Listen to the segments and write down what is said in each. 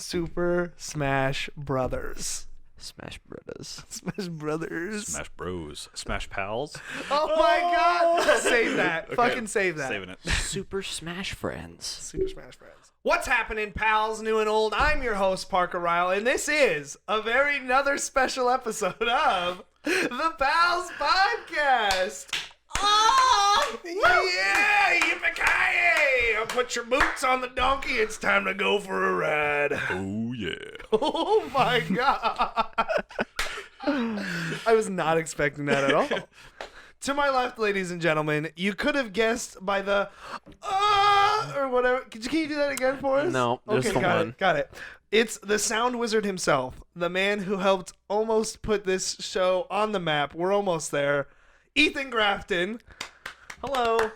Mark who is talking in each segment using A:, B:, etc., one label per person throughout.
A: Super Smash Brothers.
B: Smash Brothers.
A: Smash Brothers.
C: Smash Bros. Smash Pals.
A: Oh my God! Save that.
C: Okay,
A: Fucking save that.
C: Saving it.
B: Super Smash Friends.
A: Super Smash Friends. What's happening, pals, new and old? I'm your host, Parker Reil, and this is another special episode of the PALS Podcast. Oh! Yeah! Yippee-ki-yay! Put your boots on the donkey. It's time to go for a ride.
C: Oh, yeah.
A: Oh, my God. I was not expecting that at all. To my left, ladies and gentlemen, you could have guessed by the or whatever. Can you do that again for us?
B: No, just the one.
A: Got it. It's the sound wizard himself, the man who helped almost put this show on the map. We're almost there. Ethan Grafton.
B: Hello.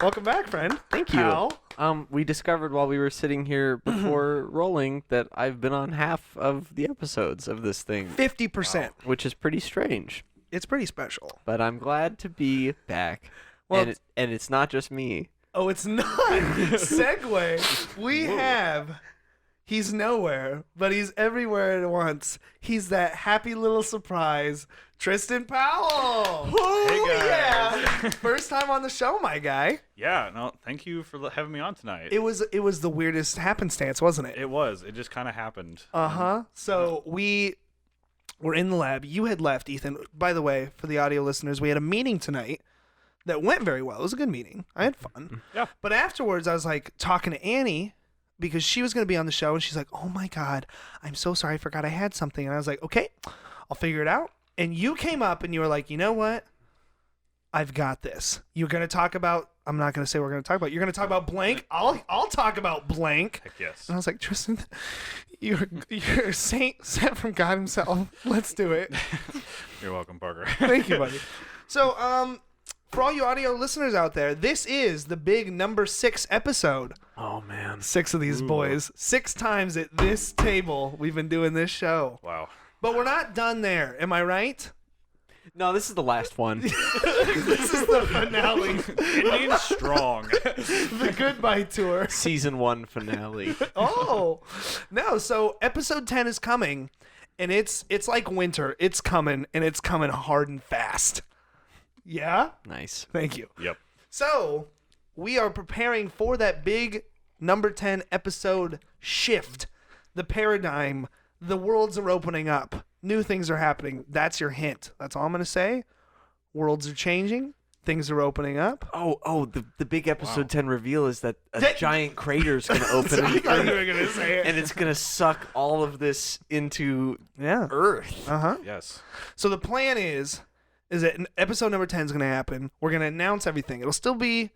A: Welcome back, friend.
B: Thank you.
A: Pal.
B: We discovered while we were sitting here before rolling that I've been on half of the episodes of this thing.
A: 50%.
B: Which is pretty strange.
A: It's pretty special.
B: But I'm glad to be back.
A: Well,
B: and it's not just me.
A: Oh, it's not. Segue. We have... He's nowhere, but he's everywhere at once. He's that happy little surprise, Tristan Powell.
C: Hey, guys.
A: Yeah. First time on the show, my guy.
C: Yeah, no, thank you for having me on tonight.
A: It was the weirdest happenstance, wasn't it?
C: It was. It just kind of happened.
A: Uh-huh. So we were in the lab. You had left, Ethan. By the way, for the audio listeners, we had a meeting tonight that went very well. It was a good meeting. I had fun.
C: Yeah.
A: But afterwards, I was like talking to Annie, because she was going to be on the show, and she's like, oh my God, I'm so sorry, I forgot I had something. And I was like, okay, I'll figure it out. And you came up and you were like, you know what? I've got this. You're going to talk about, I'm not going to say what we're going to talk about. You're going to talk about blank. I'll talk about blank.
C: Heck yes.
A: And I was like, Tristan, you're a saint sent from God himself. Let's do it.
C: You're welcome, Parker.
A: Thank you, buddy. So, for all you audio listeners out there, this is the big number 6 episode.
B: Oh, man.
A: 6 of these boys. 6 times at this table we've been doing this show.
C: Wow.
A: But we're not done there. Am I right?
B: No, this is the last one.
A: This is the finale.
C: Indian strong.
A: The goodbye tour.
B: Season 1 finale.
A: Oh. No, so episode 10 is coming, and it's like winter. It's coming, and it's coming hard and fast. Yeah?
B: Nice.
A: Thank you.
C: Yep.
A: So, we are preparing for that big number 10 episode shift. The paradigm. The worlds are opening up. New things are happening. That's your hint. That's all I'm going to say. Worlds are changing. Things are opening up.
B: Oh, the big episode 10 reveal is that a giant crater is going to open in the
A: I thought you were
B: Earth,
A: going to say it.
B: and it's going to suck all of this into Earth.
A: Uh-huh.
C: Yes.
A: So the plan is that episode number 10 is going to happen. We're going to announce everything. It'll still be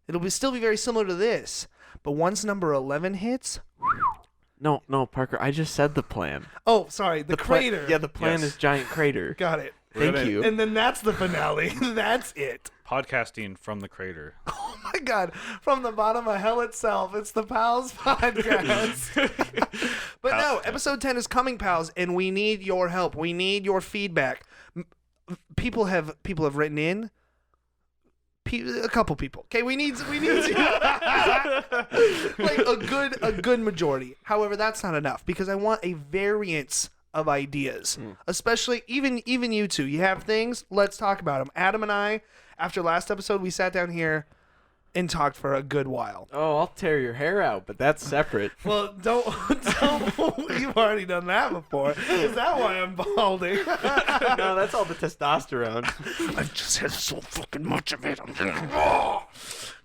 A: very similar to this. But once number 11 hits...
B: No, Parker, I just said the plan.
A: Oh, sorry, the crater.
B: The plan
C: Yes.
B: is giant crater.
A: Got it.
B: Thank you.
A: And then that's the finale. That's it.
C: Podcasting from the crater.
A: Oh my God. From the bottom of hell itself, it's the PALS Podcast. But no, episode 10 is coming, pals, and we need your help. We need your feedback. People have written in. A couple people. Okay, we need like a good majority. However, that's not enough because I want a variance of ideas. Especially even you two. You have things, let's talk about them. Adam and I, after last episode, we sat down here and talked for a good while.
B: Oh, I'll tear your hair out, but that's separate.
A: Well, don't you've already done that before. Is that why I'm balding?
B: No, that's all the testosterone.
A: I've just had so fucking much of it.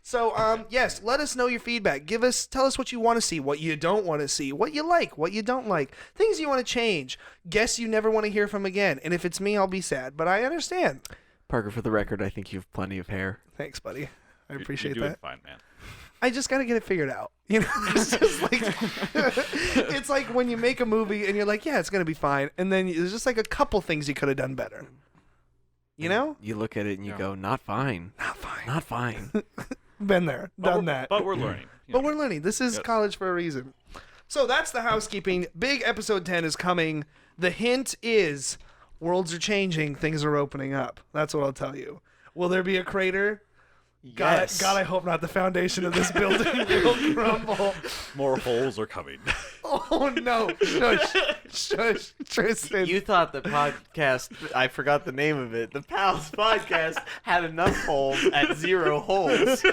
A: So, yes, let us know your feedback. Tell us what you want to see, what you don't want to see, what you like, what you don't like, things you want to change, guests you never want to hear from again. And if it's me, I'll be sad, but I understand.
B: Parker, for the record, I think you have plenty of hair.
A: Thanks, buddy. I appreciate
C: You're doing
A: that.
C: fine, man.
A: I just got to get it figured out. You know, it's just like, it's like when you make a movie and you're like, yeah, it's going to be fine. And then there's just like a couple things you could have done better. You know?
B: You look at it and you go, not fine.
A: Not fine.
B: Not fine.
A: Been there, done that.
C: But we're learning.
A: But we're learning. This is college for a reason. So that's the housekeeping. Big episode 10 is coming. The hint is worlds are changing. Things are opening up. That's what I'll tell you. Will there be a crater?
B: Yes.
A: God, I hope not. The foundation of this building will crumble.
C: More holes are coming.
A: Oh no! Shush, Tristan.
B: You thought the podcast, I forgot the name of it, the PALS podcast had enough holes at 0 holes.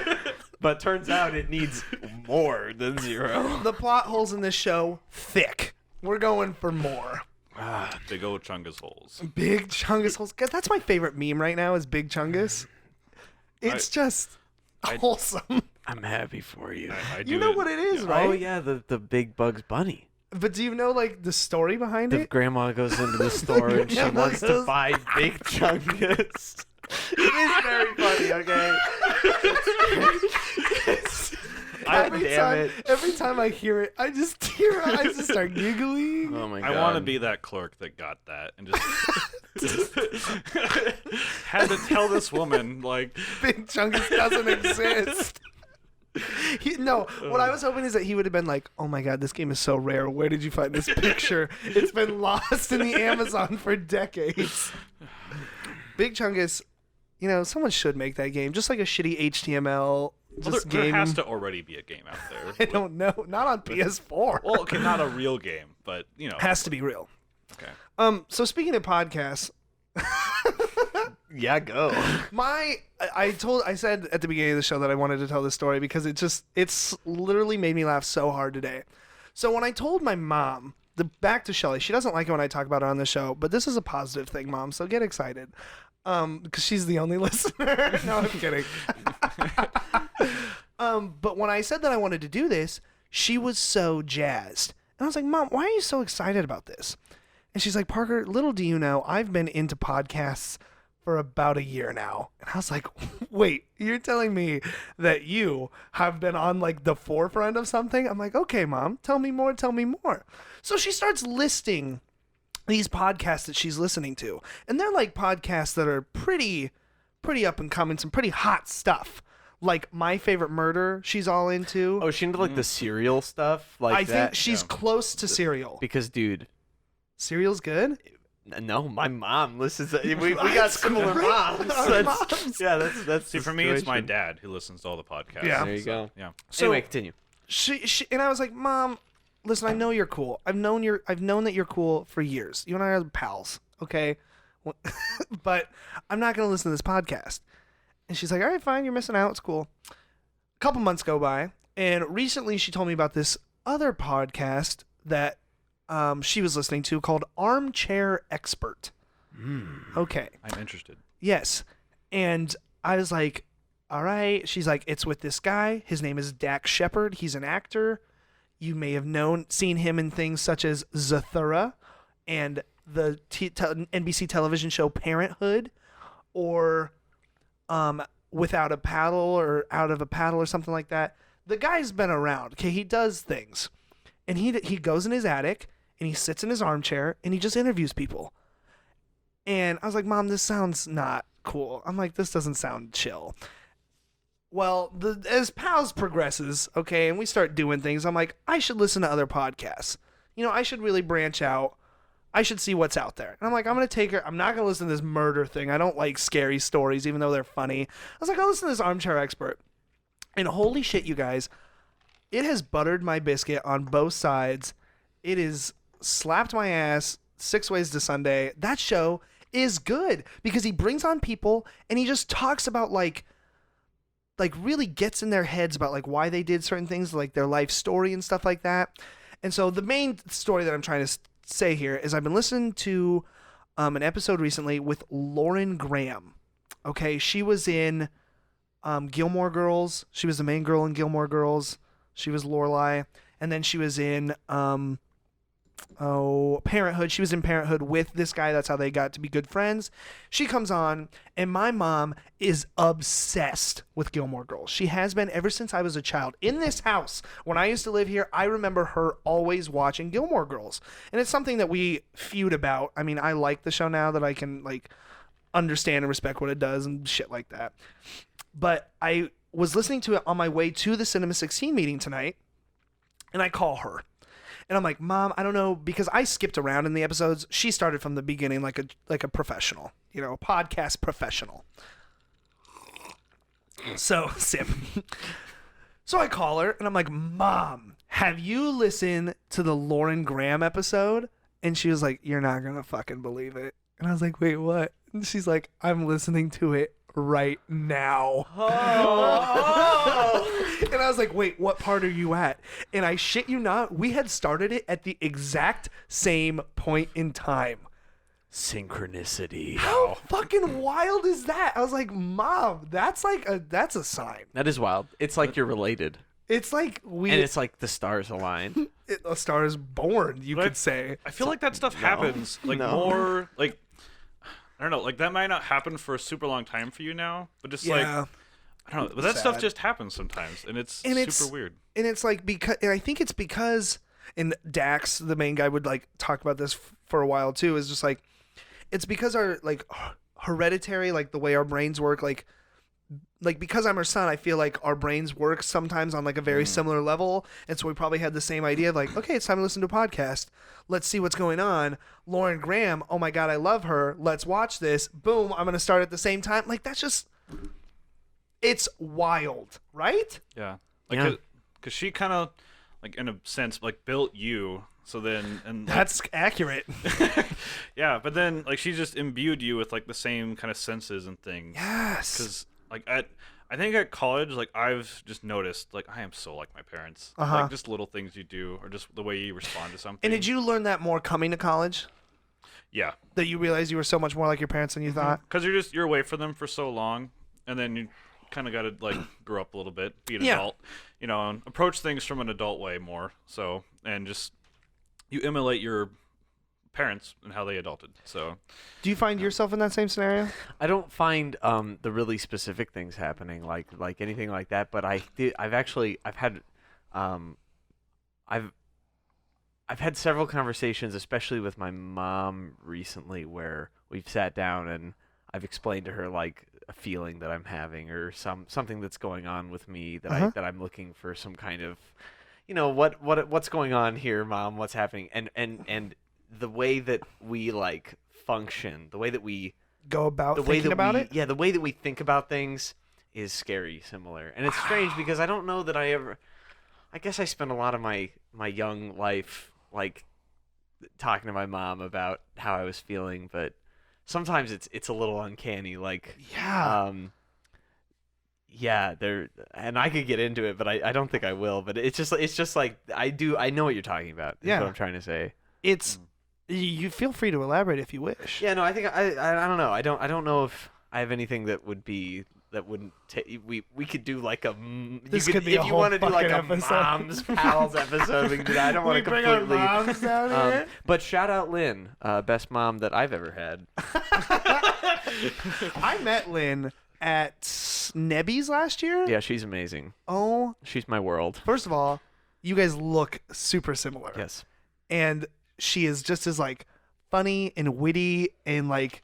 B: But turns out it needs more than 0.
A: The plot holes in this show, thick. We're going for more.
C: Big old Chungus holes.
A: Big Chungus holes. 'Cause that's my favorite meme right now is Big Chungus. It's just wholesome.
B: I'm happy for you.
C: I do
A: You know
C: it-
A: what it is,
C: yeah.
A: right?
B: Oh, yeah, the big Bugs Bunny.
A: But do you know, like, the story behind
B: The
A: it?
B: grandma goes into the store and she
A: grandma
B: wants to
A: goes-
B: buy Big Chungus. It is very funny, okay?
A: Every time I hear it, I just tear. I just start giggling.
B: Oh my god.
C: I want to be that clerk that got that and just had to tell this woman, like,
A: Big Chungus doesn't exist. What I was hoping is that he would have been like, oh my god, this game is so rare. Where did you find this picture? It's been lost in the Amazon for decades. Big Chungus, someone should make that game. Just like a shitty HTML just
C: there
A: game.
C: has to already be a game out there.
A: I don't know. Not on PS4.
C: Well, okay, not a real game, but,
A: Has to be real.
C: Okay.
A: So speaking of podcasts,
B: Yeah, go.
A: I said at the beginning of the show that I wanted to tell this story because it's literally made me laugh so hard today. So when I told my mom, back to Shelly, she doesn't like it when I talk about her on the show, but this is a positive thing, Mom, so get excited. Because she's the only listener. No, I'm kidding. But when I said that I wanted to do this, she was so jazzed. And I was like, Mom, why are you so excited about this? And she's like, Parker, little do you know, I've been into podcasts for about a year now. And I was like, wait, you're telling me that you have been on like the forefront of something? I'm like, okay, Mom, tell me more. So she starts listing these podcasts that she's listening to. And they're like podcasts that are pretty up and coming, some pretty hot stuff. Like My Favorite Murder, she's all into.
B: Oh, she into like the cereal stuff? Like
A: I
B: that?
A: think she's close to Serial.
B: Because, dude,
A: Serial's good?
B: no, my mom listens to we got similar moms.
A: Our
B: That's-
A: moms.
B: Yeah, that's
C: See,
B: the
C: for me, it's my
B: situation.
C: dad who listens to all the podcasts.
A: Yeah.
B: There you go.
C: Yeah.
A: So-
B: Anyway, continue.
A: She and I was like, Mom, listen, I know you're cool. I've known that you're cool for years. You and I are pals, okay? But I'm not gonna listen to this podcast. And she's like, all right, fine, you're missing out. It's cool. A couple months go by, and recently she told me about this other podcast that she was listening to called Armchair Expert. Okay.
C: I'm interested.
A: Yes. And I was like, all right. She's like, it's with this guy. His name is Dax Shepard. He's an actor. You may have seen him in things such as Zathura and the NBC television show Parenthood, or Without a Paddle or Out of a Paddle or something like that. The guy's been around. Okay, he does things. And he goes in his attic and he sits in his armchair and he just interviews people. And I was like, Mom, this sounds not cool. I'm like, this doesn't sound chill. Well, as PALS progresses, okay, and we start doing things, I'm like, I should listen to other podcasts. I should really branch out. I should see what's out there. And I'm like, I'm going to take her. I'm not going to listen to this murder thing. I don't like scary stories, even though they're funny. I was like, I'll listen to this Armchair Expert. And holy shit, you guys, it has buttered my biscuit on both sides. It is slapped my ass 6 ways to Sunday. That show is good because he brings on people and he just talks about like really gets in their heads about like why they did certain things, like their life story and stuff like that. And so the main story that I'm trying to say here is I've been listening to an episode recently with Lauren Graham. Okay, she was in Gilmore Girls. She was the main girl in Gilmore Girls. She was Lorelai. And then she was in Parenthood. She was in Parenthood with this guy. That's how they got to be good friends. She comes on, and my mom is obsessed with Gilmore Girls. She has been ever since I was a child. In this house, when I used to live here, I remember her always watching Gilmore Girls. And it's something that we feud about. I mean, I like the show now that I can like understand and respect what it does and shit like that. But I was listening to it on my way to the Cinema 16 meeting tonight, and I call her. And I'm like, Mom, I don't know, because I skipped around in the episodes. She started from the beginning like a professional, a podcast professional. So, sip. So I call her, and I'm like, Mom, have you listened to the Lauren Graham episode? And she was like, you're not going to fucking believe it. And I was like, wait, what? And she's like, I'm listening to it right now.
B: Oh.
A: And I was like, wait, what part are you at? And I shit you not, we had started it at the exact same point in time.
B: Synchronicity.
A: How fucking wild is that? I was like, Mom, that's a sign.
B: That is wild. It's like you're related.
A: It's like
B: And it's like the stars align.
A: a star is born, you could say.
C: I feel like that stuff happens more like I don't know, like that might not happen for a super long time for you now, but just like I don't know, but that stuff just happens sometimes, and it's super weird.
A: And it's like and I think it's because, and Dax, the main guy, would like talk about this for a while too. Is just like it's because our like hereditary, like the way our brains work, like because I'm her son, I feel like our brains work sometimes on like a very similar level, and so we probably had the same idea of like, okay, it's time to listen to a podcast. Let's see what's going on. Lauren Graham, oh my god, I love her. Let's watch this. Boom, I'm gonna start at the same time. Like that's just, it's wild, right?
C: Yeah, like because she kind of like in a sense like built you. So then, and like,
A: that's accurate.
C: Yeah, but then like she just imbued you with like the same kind of senses and things.
A: Yes.
C: Because like I think at college, like I've just noticed, like I am so like my parents. Like just little things you do, or just the way you respond to something.
A: And did you learn that more coming to college?
C: Yeah.
A: That you realized you were so much more like your parents than you thought?
C: Because you're away from them for so long, and then you kind of got to like grow up a little bit, be an adult, and approach things from an adult way more. So and just you emulate your parents and how they adulted. So
A: do you find yourself in that same scenario?
B: I don't find the really specific things happening like anything like that, but I've had several conversations, especially with my mom recently, where we've sat down and I've explained to her like a feeling that I'm having or something that's going on with me that that I'm looking for some kind of, what's going on here, Mom? What's happening? And the way that we like function, the way that we
A: go about thinking about it?
B: Yeah, the way that we think about things is scary similar. And it's strange because I don't know that I guess I spent a lot of my young life like talking to my mom about how I was feeling, but sometimes it's a little uncanny. Like there, and I could get into it, but I don't think I will. But it's just like I know what you're talking about. Is what I'm trying to say.
A: It's you feel free to elaborate if you wish.
B: Yeah, no, I think I don't know. I don't know if I have anything that wouldn't take. We could do like a.
A: This could be
B: if
A: a
B: you
A: whole
B: want to do like a
A: fucking episode.
B: Mom's Pals episode. We can do that. I don't want to
A: bring
B: completely.
A: our moms down here.
B: But shout out Lynn, best mom that I've ever had.
A: I met Lynn at Nebby's last year.
B: Yeah, she's amazing.
A: Oh,
B: she's my world.
A: First of all, you guys look super similar.
B: Yes.
A: And she is just as like funny and witty and like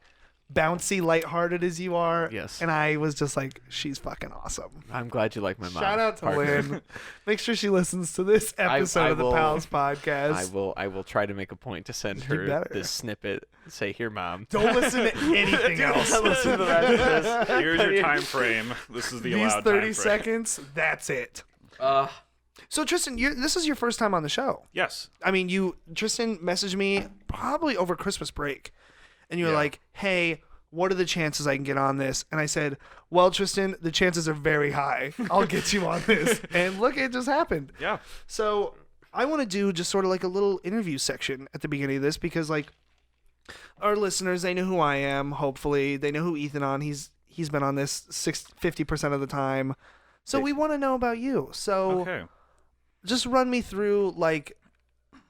A: bouncy, lighthearted as you are.
B: Yes.
A: And I was just like, she's fucking awesome.
B: I'm glad you like my mom.
A: Shout out to
B: Parker.
A: Lynn. Make sure she listens to this episode of the PALS podcast.
B: I will try to make a point to send her this snippet. Say, here, Mom.
A: Don't listen to anything else.
B: Don't listen to the rest of this.
C: Here's your time frame. This is the allowed time frame.
A: These 30 seconds, that's it. So Tristan, this is your first time on the show.
C: Yes.
A: I mean, Tristan messaged me probably over Christmas break, and you were like, "Hey, what are the chances I can get on this?" And I said, "Well, Tristan, the chances are very high. I'll get you on this." And look, it just happened.
C: Yeah.
A: So I want to do just sort of like a little interview section at the beginning of this because, like, our listeners, they know who I am. Hopefully, they know who Ethan on. He's been on this 50% of the time. So we want to know about you. So.
C: Okay.
A: Just run me through like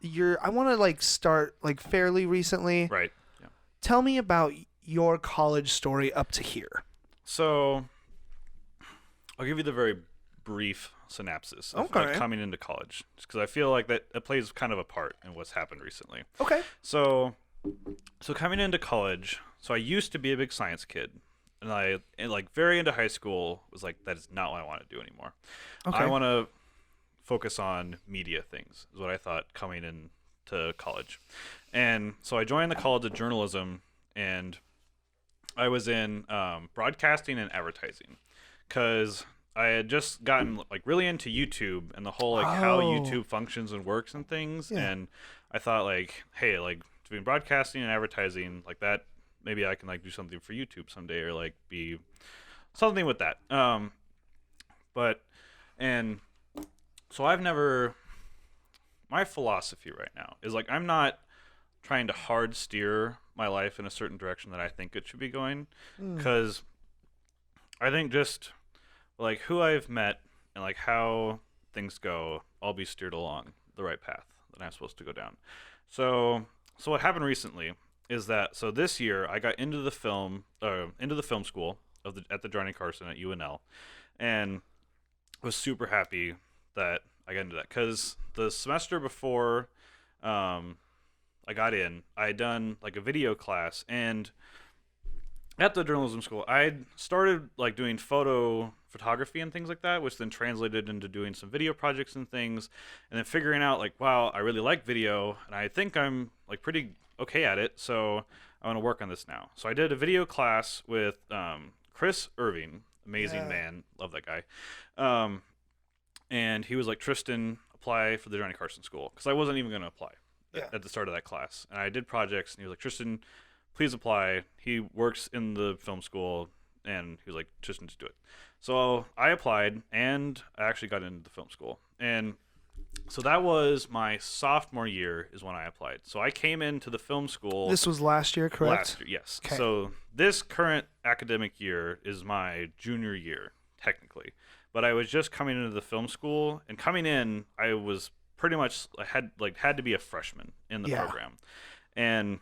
A: I want to like start like fairly recently.
C: Right. Yeah.
A: Tell me about your college story up to here.
C: So I'll give you the very brief synopsis of like, coming into college, just because I feel like that it plays kind of a part in what's happened recently.
A: Okay.
C: So coming into college, so I used to be a big science kid. And like very into high school was like, that is not what I want to do anymore. Okay. I want to focus on media things is what I thought coming into college. And so I joined the College of Journalism, and I was in broadcasting and advertising because I had just gotten like really into YouTube and the whole like how YouTube functions and works and things, and I thought like, hey, like doing broadcasting and advertising like that, maybe I can like do something for YouTube someday or like be something with that. And so I've never. My philosophy right now is like I'm not trying to hard steer my life in a certain direction that I think it should be going, because I think just like who I've met and like how things go, I'll be steered along the right path that I'm supposed to go down. So what happened recently is that this year I got into the film school at the Johnny Carson at UNL, and was super happy that I got into that, because the semester before I got in, I had done like a video class, and at the journalism school, I started like doing photography and things like that, which then translated into doing some video projects and things, and then figuring out like, wow, I really like video, and I think I'm like pretty okay at it, so I want to work on this now. So I did a video class with Chris Irving, amazing man, love that guy, and he was like, Tristan, apply for the Johnny Carson School, because I wasn't even going to apply at the start of that class, and I did projects, and he was like, Tristan, please apply. He works in the film school, and he was like, Tristan, just do it. So I applied, and I actually got into the film school. And so that was my sophomore year is when I applied. So I came into the film school.
A: This was last year, correct?
C: Last year, yes.
A: Okay.
C: So this current academic year is my junior year, technically. But I was just coming into the film school, and coming in, I was pretty much had to be a freshman in the program. And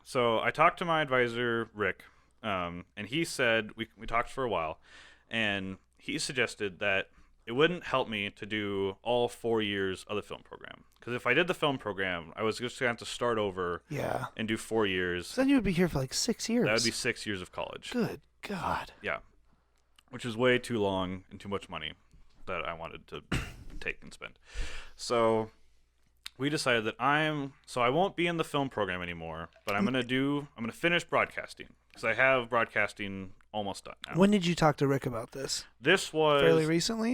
C: so I talked to my advisor, Rick, and he said, we talked for a while, and he suggested that it wouldn't help me to do all 4 years of the film program. Because if I did the film program, I was just going to have to start over and do 4 years.
A: So then you would be here for like 6 years.
C: That would be 6 years of college.
A: Good God.
C: Yeah. Which is way too long and too much money that I wanted to take and spend. So we decided that I won't be in the film program anymore, but I'm going to finish broadcasting, because I have broadcasting almost done now.
A: When did you talk to Rick about this?
C: This was
A: fairly recently?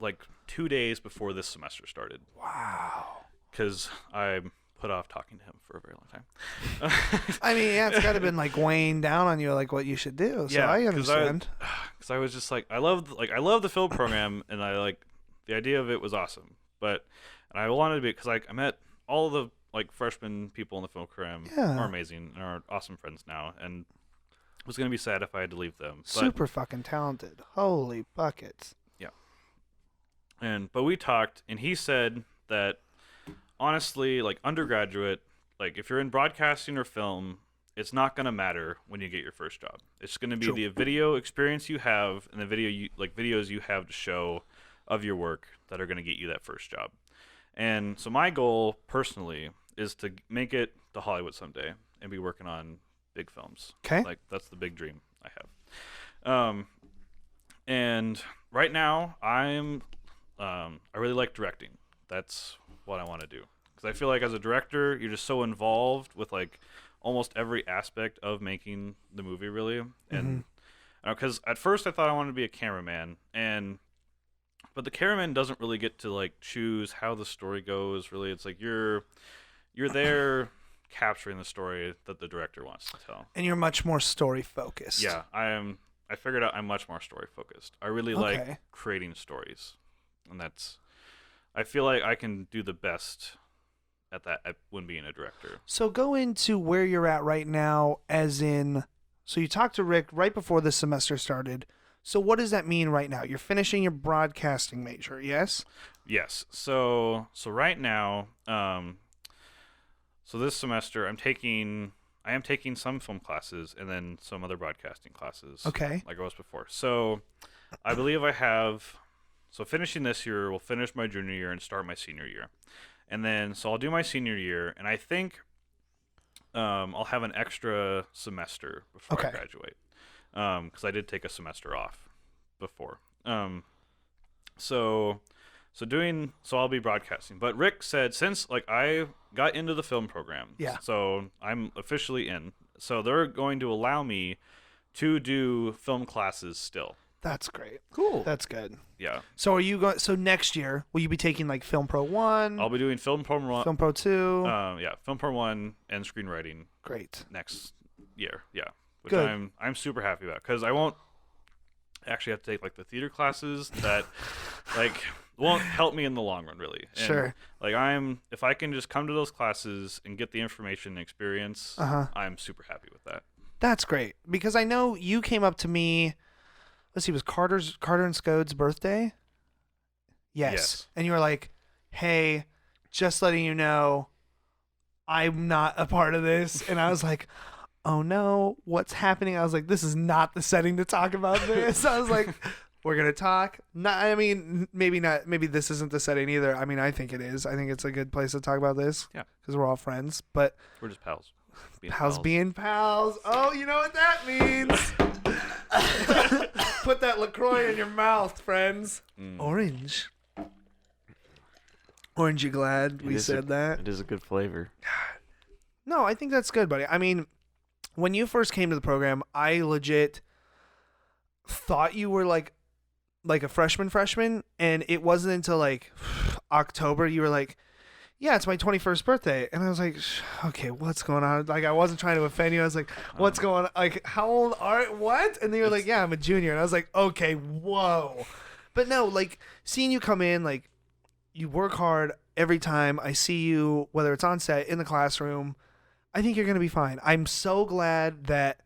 C: Like 2 days before this semester started.
A: Wow.
C: Because I put off talking to him for a very long time.
A: I mean, it's got to have been like weighing down on you, like what you should do. So I understand.
C: Because I was just like, I love the film program, and I like the idea of it was awesome, and I wanted to be, because like I met all the like freshman people in the film program are amazing and are awesome friends now, and it was gonna be sad if I had to leave them.
A: Super fucking talented. Holy buckets.
C: Yeah. But we talked, and he said that honestly, like undergraduate, like if you're in broadcasting or film, it's not gonna matter when you get your first job. It's gonna be the video experience you have and the videos you have to show of your work that are gonna get you that first job. And so my goal personally is to make it to Hollywood someday and be working on big films.
A: Okay.
C: Like that's the big dream I have. And right now I really like directing. That's what I want to do, because I feel like as a director, you're just so involved with like almost every aspect of making the movie, really. And because at first I thought I wanted to be a cameraman, but the cameraman doesn't really get to like choose how the story goes. Really, it's like you're there capturing the story that the director wants to tell.
A: And you're much more story focused.
C: Yeah, I figured out I'm much more story focused. I really like creating stories, and I feel like I can do the best at when being a director.
A: So go into where you're at right now, as in, so you talked to Rick right before the semester started. So what does that mean right now? You're finishing your broadcasting major, yes?
C: Yes. So right now, so this semester I am taking some film classes and then some other broadcasting classes.
A: Okay.
C: Like I was before. So I believe finishing this year will finish my junior year and start my senior year. And then, so I'll do my senior year, and I think I'll have an extra semester before I graduate. Because I did take a semester off before. So I'll be broadcasting. But Rick said, since like I got into the film program, so I'm officially in. So they're going to allow me to do film classes still.
A: That's great.
B: Cool.
A: That's good.
C: Yeah.
A: So are you going? So next year, will you be taking like Film Pro 1?
C: I'll be doing Film Pro 1.
A: Film Pro 2.
C: Film Pro 1 and screenwriting
A: Great.
C: next year. Yeah. Which
A: Good.
C: I'm super happy about because I won't actually have to take like the theater classes that like won't help me in the long run really. And,
A: Sure.
C: Like if I can just come to those classes and get the information and experience, I'm super happy with that.
A: That's great because I know you came up to me. Let's see, it was Carter and Scode's birthday? Yes. And you were like, hey, just letting you know, I'm not a part of this. And I was like, oh no, what's happening? I was like, this is not the setting to talk about this. I was like, we're going to talk. Maybe not. Maybe this isn't the setting either. I mean, I think it is. I think it's a good place to talk about this.
C: Yeah.
A: Because we're all friends. But
C: We're just pals.
A: pals being pals. Oh, you know what that means. Put that LaCroix in your mouth, friends. Orange. Orange, you glad we said that?
B: It is a good flavor.
A: No, I think that's good, buddy. I mean, when you first came to the program, I legit thought you were like a freshman, and it wasn't until like October you were like, yeah, it's my 21st birthday. And I was like, okay, what's going on? Like, I wasn't trying to offend you. I was like, what's going on? Like, how old are what? And then you were like, yeah, I'm a junior. And I was like, okay, whoa. But no, like, seeing you come in, like, you work hard every time I see you, whether it's on set, in the classroom, I think you're going to be fine. I'm so glad that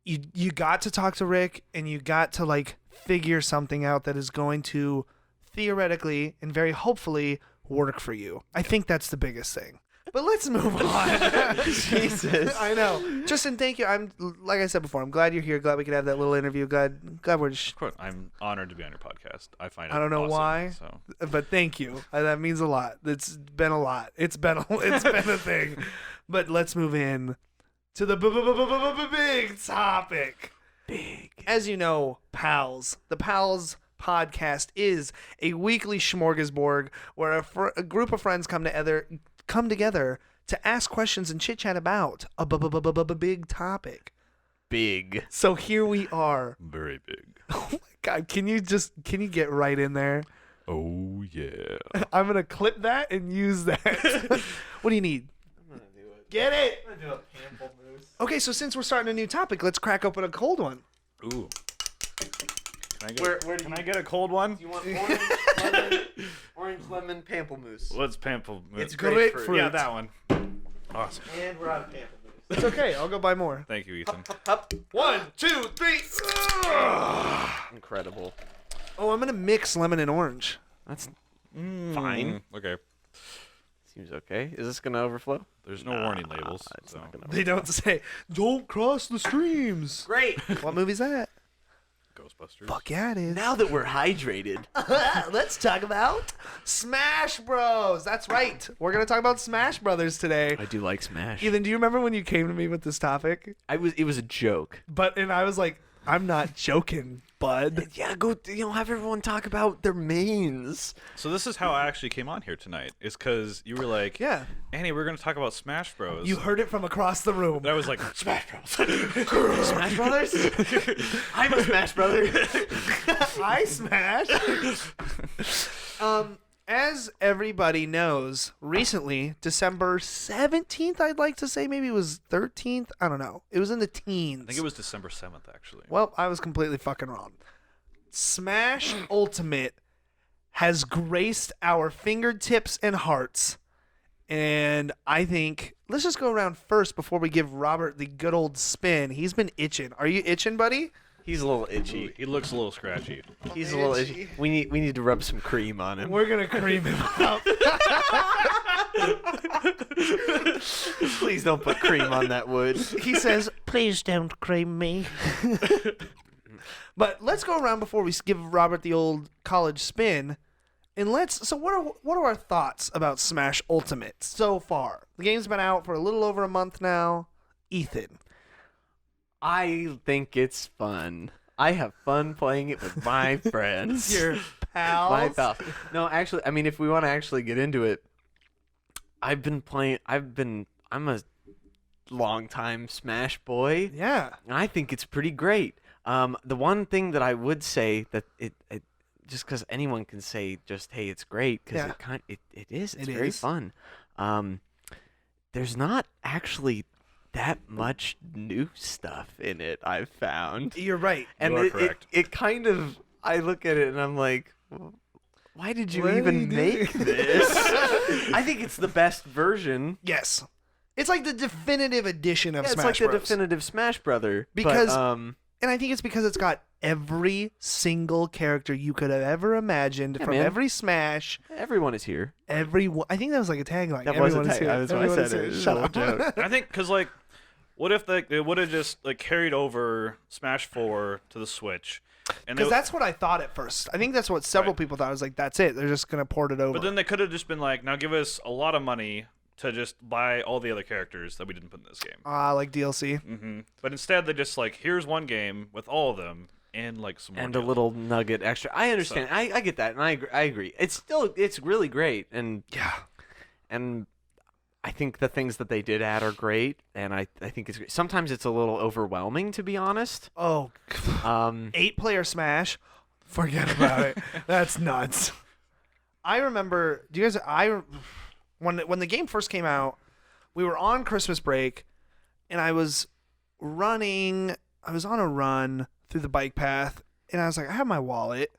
A: you got to talk to Rick and you got to, like, figure something out that is going to theoretically and very hopefully work for you. I think that's the biggest thing. But let's move on.
B: Jesus.
A: I know. Justin, thank you. I'm like I said before, I'm glad you're here. Glad we could have that little interview. Glad we're just.
C: Of course, I'm honored to be on your podcast. I find it
A: I don't know
C: awesome,
A: why,
C: so.
A: but thank you. That means a lot. It's been a lot. It's been a thing. But let's move in to the big topic. Big. As you know, pals. The pals podcast is a weekly smorgasbord where a group of friends come together to ask questions and chit chat about a big topic.
B: Big.
A: So here we are.
C: Very big.
A: Oh my God! Can you get right in there?
C: Oh yeah.
A: I'm gonna clip that and use that. What do you need?
B: I'm gonna do it.
A: Get it.
B: I'm gonna do a pamplemousse.
A: Okay, so since we're starting a new topic, let's crack open a cold one.
C: Ooh. Can
B: Where
C: I get a cold one?
B: Do you want orange lemon pamplemousse?
C: What's pamplemousse?
A: It's grapefruit.
C: Yeah, that one. Awesome.
B: And we're out of pamplemousse.
A: It's okay. I'll go buy more.
C: Thank you, Ethan.
B: Up.
A: 1, 2, 3.
B: Incredible.
A: Oh, I'm gonna mix lemon and orange.
B: That's fine.
C: Okay.
B: Seems okay. Is this gonna overflow?
C: There's no warning labels.
B: It's
C: So.
B: not gonna.
A: They don't say, "Don't cross the streams."
B: Great.
A: What movie's that?
C: Ghostbusters.
A: Fuck yeah, it is.
B: Now that we're hydrated,
A: Let's talk about Smash Bros. That's right. We're gonna talk about Smash Brothers today.
B: I do like Smash.
A: Ethan, do you remember when you came to me with this topic?
B: It was a joke.
A: And I was like, I'm not joking, bud.
B: Yeah, go. Have everyone talk about their mains.
C: So this is how I actually came on here tonight. Is because you were like,
A: Yeah.
C: Annie, we're gonna talk about Smash Bros.
A: You heard it from across the room.
C: And I was like, Smash Bros.
B: Smash Brothers? I'm a Smash Brother.
A: I smash. As everybody knows, recently, December 17th, I'd like to say, maybe it was 13th. I don't know. It was in the teens.
C: I think it was December 7th, actually.
A: Well, I was completely fucking wrong. Smash Ultimate has graced our fingertips and hearts. And I think, let's just go around first before we give Robert the good old spin. He's been itching. Are you itching, buddy?
B: He's a little itchy.
C: Ooh, he looks a little scratchy.
B: He's a little itchy. We need to rub some cream on him.
A: We're going to cream him up.
B: Please don't put cream on that wood.
A: He says, please don't cream me. But let's go around before we give Robert the old college spin. And so what are our thoughts about Smash Ultimate so far? The game's been out for a little over a month now. Ethan.
B: I think it's fun. I have fun playing it with my friends.
A: Your pals.
B: My pals. No, actually, I mean, if we want to actually get into it, I'm a long time Smash boy.
A: Yeah.
B: And I think it's pretty great. The one thing that I would say that it just because anyone can say just, hey, it's great, because it is. It's very fun. There's not actually that much new stuff in it, I've found.
A: You're right.
B: And
C: you are correct.
B: It kind of, I look at it and I'm like, why did you even make this? I think it's the best version.
A: Yes. It's like the definitive edition of Smash Bros.
B: It's like the definitive Smash Brother.
A: Because, and I think it's because it's got every single character you could have ever imagined from every Smash.
B: Everyone is here.
A: Everyone. I think that was like a tagline.
B: That
A: Everyone
B: was a tagline. That's why I said it.
A: Shut up.
C: I think because like, what if they would have just like carried over Smash 4 to the Switch?
A: Because that's what I thought at first. I think that's what several people thought. I was like, that's it. They're just going to port it over.
C: But then they could have just been like, now give us a lot of money to just buy all the other characters that we didn't put in this game.
A: Like DLC.
C: Mm-hmm. But instead, they just like, here's one game with all of them and like some more
B: and a little nugget extra. I understand.
C: So.
B: I get that, and I agree. It's really great, and I think the things that they did add are great, and I think it's great. Sometimes it's a little overwhelming, to be honest.
A: Oh, 8-player Smash, forget about it. That's nuts. I remember. Do you guys? When the game first came out, we were on Christmas break, and I was running. I was on a run through the bike path, and I was like, I have my wallet.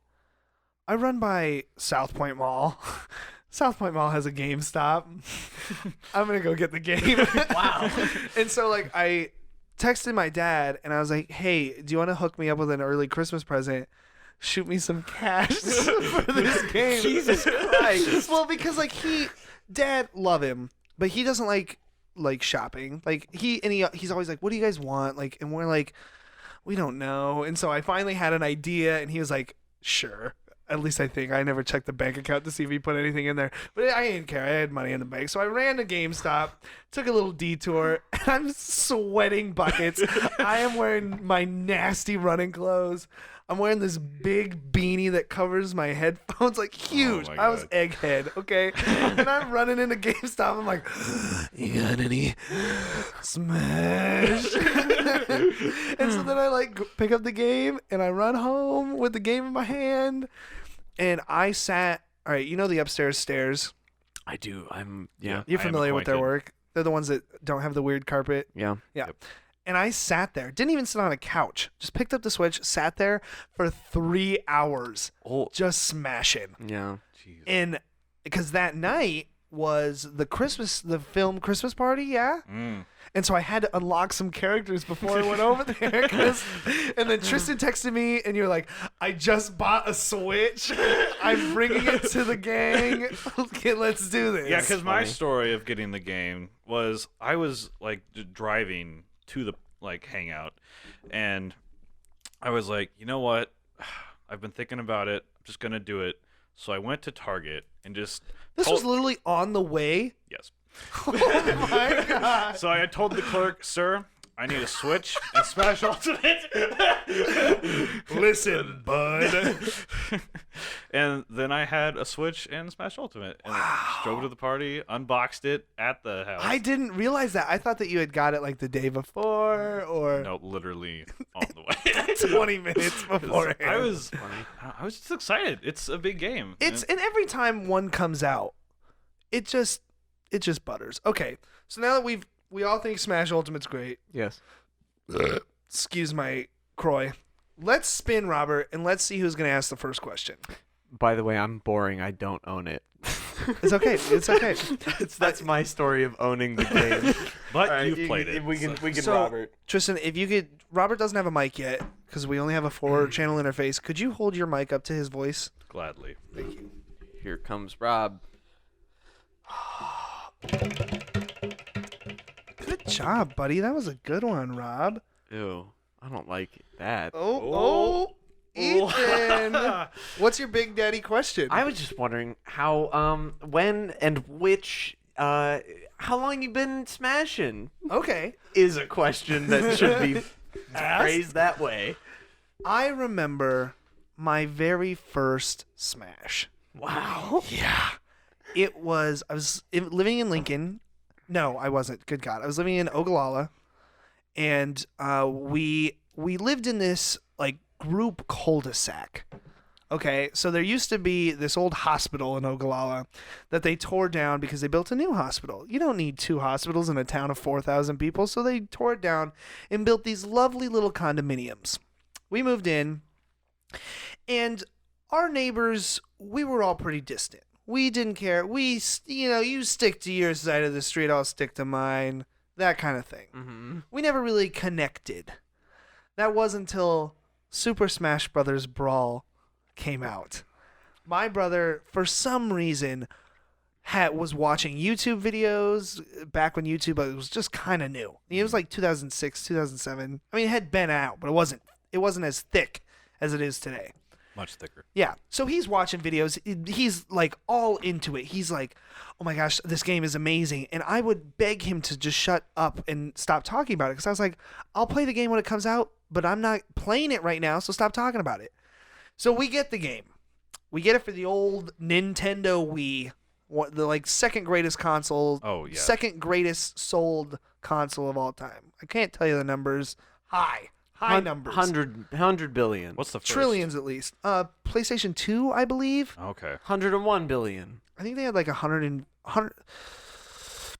A: I run by South Point Mall. South Point Mall has a GameStop. I'm going to go get the game.
B: Wow.
A: And so, like, I texted my dad, and I was like, hey, do you want to hook me up with an early Christmas present? Shoot me some cash for this game.
B: Jesus Christ.
A: Well, because, like, Dad, love him, but he doesn't like shopping. Like, he's always like, what do you guys want? Like, and we're like, we don't know. And so I finally had an idea, and he was like, sure. At least I think. I never checked the bank account to see if he put anything in there. But I didn't care. I had money in the bank. So I ran to GameStop, took a little detour, and I'm sweating buckets. I am wearing my nasty running clothes. I'm wearing this big beanie that covers my headphones, like huge. I was egghead, okay? And I'm running into GameStop. I'm like, you got any Smash? And so then I like pick up the game and I run home with the game in my hand. And I sat, all right, you know the upstairs stairs?
B: I do.
A: You're familiar with their work? They're the ones that don't have the weird carpet.
B: Yeah.
A: Yep. And I sat there, didn't even sit on a couch, just picked up the Switch, sat there for 3 hours, just smashing.
B: Yeah.
C: Jeez.
A: And because that night was the film Christmas party, yeah? And so I had to unlock some characters before I went over there. And then Tristan texted me, and you're like, I just bought a Switch. I'm bringing it to the gang. Okay, let's do this.
C: Yeah, because my story of getting the game was I was like driving to the like hangout, and I was like, you know what? I've been thinking about it. I'm just gonna do it. So I went to Target and just.
A: This was literally on the way.
C: Yes.
A: Oh my god!
C: So I told the clerk, sir, I need a Switch and Smash Ultimate.
A: Listen, bud.
C: And then I had a Switch and Smash Ultimate, and just drove to the party, unboxed it at the house.
A: I didn't realize that. I thought that you had got it like the day before, or
C: no, literally on the way.
A: 20 minutes beforehand.
C: I was just excited. It's a big game.
A: And every time one comes out, it just butters. Okay, so now that we all think Smash Ultimate's great.
B: Yes.
A: Excuse my croy. Let's spin, Robert, and let's see who's going to ask the first question.
B: By the way, I'm boring. I don't own it.
A: It's okay. It's okay.
B: That's my story of owning the game.
C: But
B: Right,
C: you've played it.
B: We can
A: So,
B: Robert.
A: Tristan, if you could, Robert doesn't have a mic yet because we only have a 4-channel interface. Could you hold your mic up to his voice?
C: Gladly.
A: Thank you.
B: Here comes Rob.
A: Good job, buddy. That was a good one, Rob.
B: Ew, I don't like that.
A: Oh, Ethan. What's your big daddy question?
B: I was just wondering how, when, and which, how long you been smashing?
A: Okay.
B: Is a question that should be phrased that way.
A: I remember my very first Smash.
B: Wow.
A: Yeah. I was living in Lincoln. No, I wasn't. Good God. I was living in Ogallala. And we lived in this like group cul-de-sac. Okay, so there used to be this old hospital in Ogallala that they tore down because they built a new hospital. You don't need 2 hospitals in a town of 4,000 people, so they tore it down and built these lovely little condominiums. We moved in, and our neighbors, we were all pretty distant. We didn't care. You stick to your side of the street, I'll stick to mine, that kind of thing.
B: Mm-hmm.
A: We never really connected. That wasn't until Super Smash Bros. Brawl came out. My brother, for some reason, was watching YouTube videos back when YouTube was just kind of new. It was like 2006, 2007. I mean, it had been out, but it wasn't as thick as it is today.
C: Much thicker.
A: Yeah. So he's watching videos. He's like all into it. He's like, oh my gosh, this game is amazing. And I would beg him to just shut up and stop talking about it. Because I was like, I'll play the game when it comes out, but I'm not playing it right now, so stop talking about it. So we get the game. We get it for the old Nintendo Wii. The like second greatest console.
C: Oh, yeah.
A: Second greatest sold console of all time. I can't tell you the numbers. High numbers.
B: 100 billion.
C: What's the first?
A: Trillions at least. PlayStation 2, I believe.
C: Okay.
B: 101 billion.
A: I think they had like 100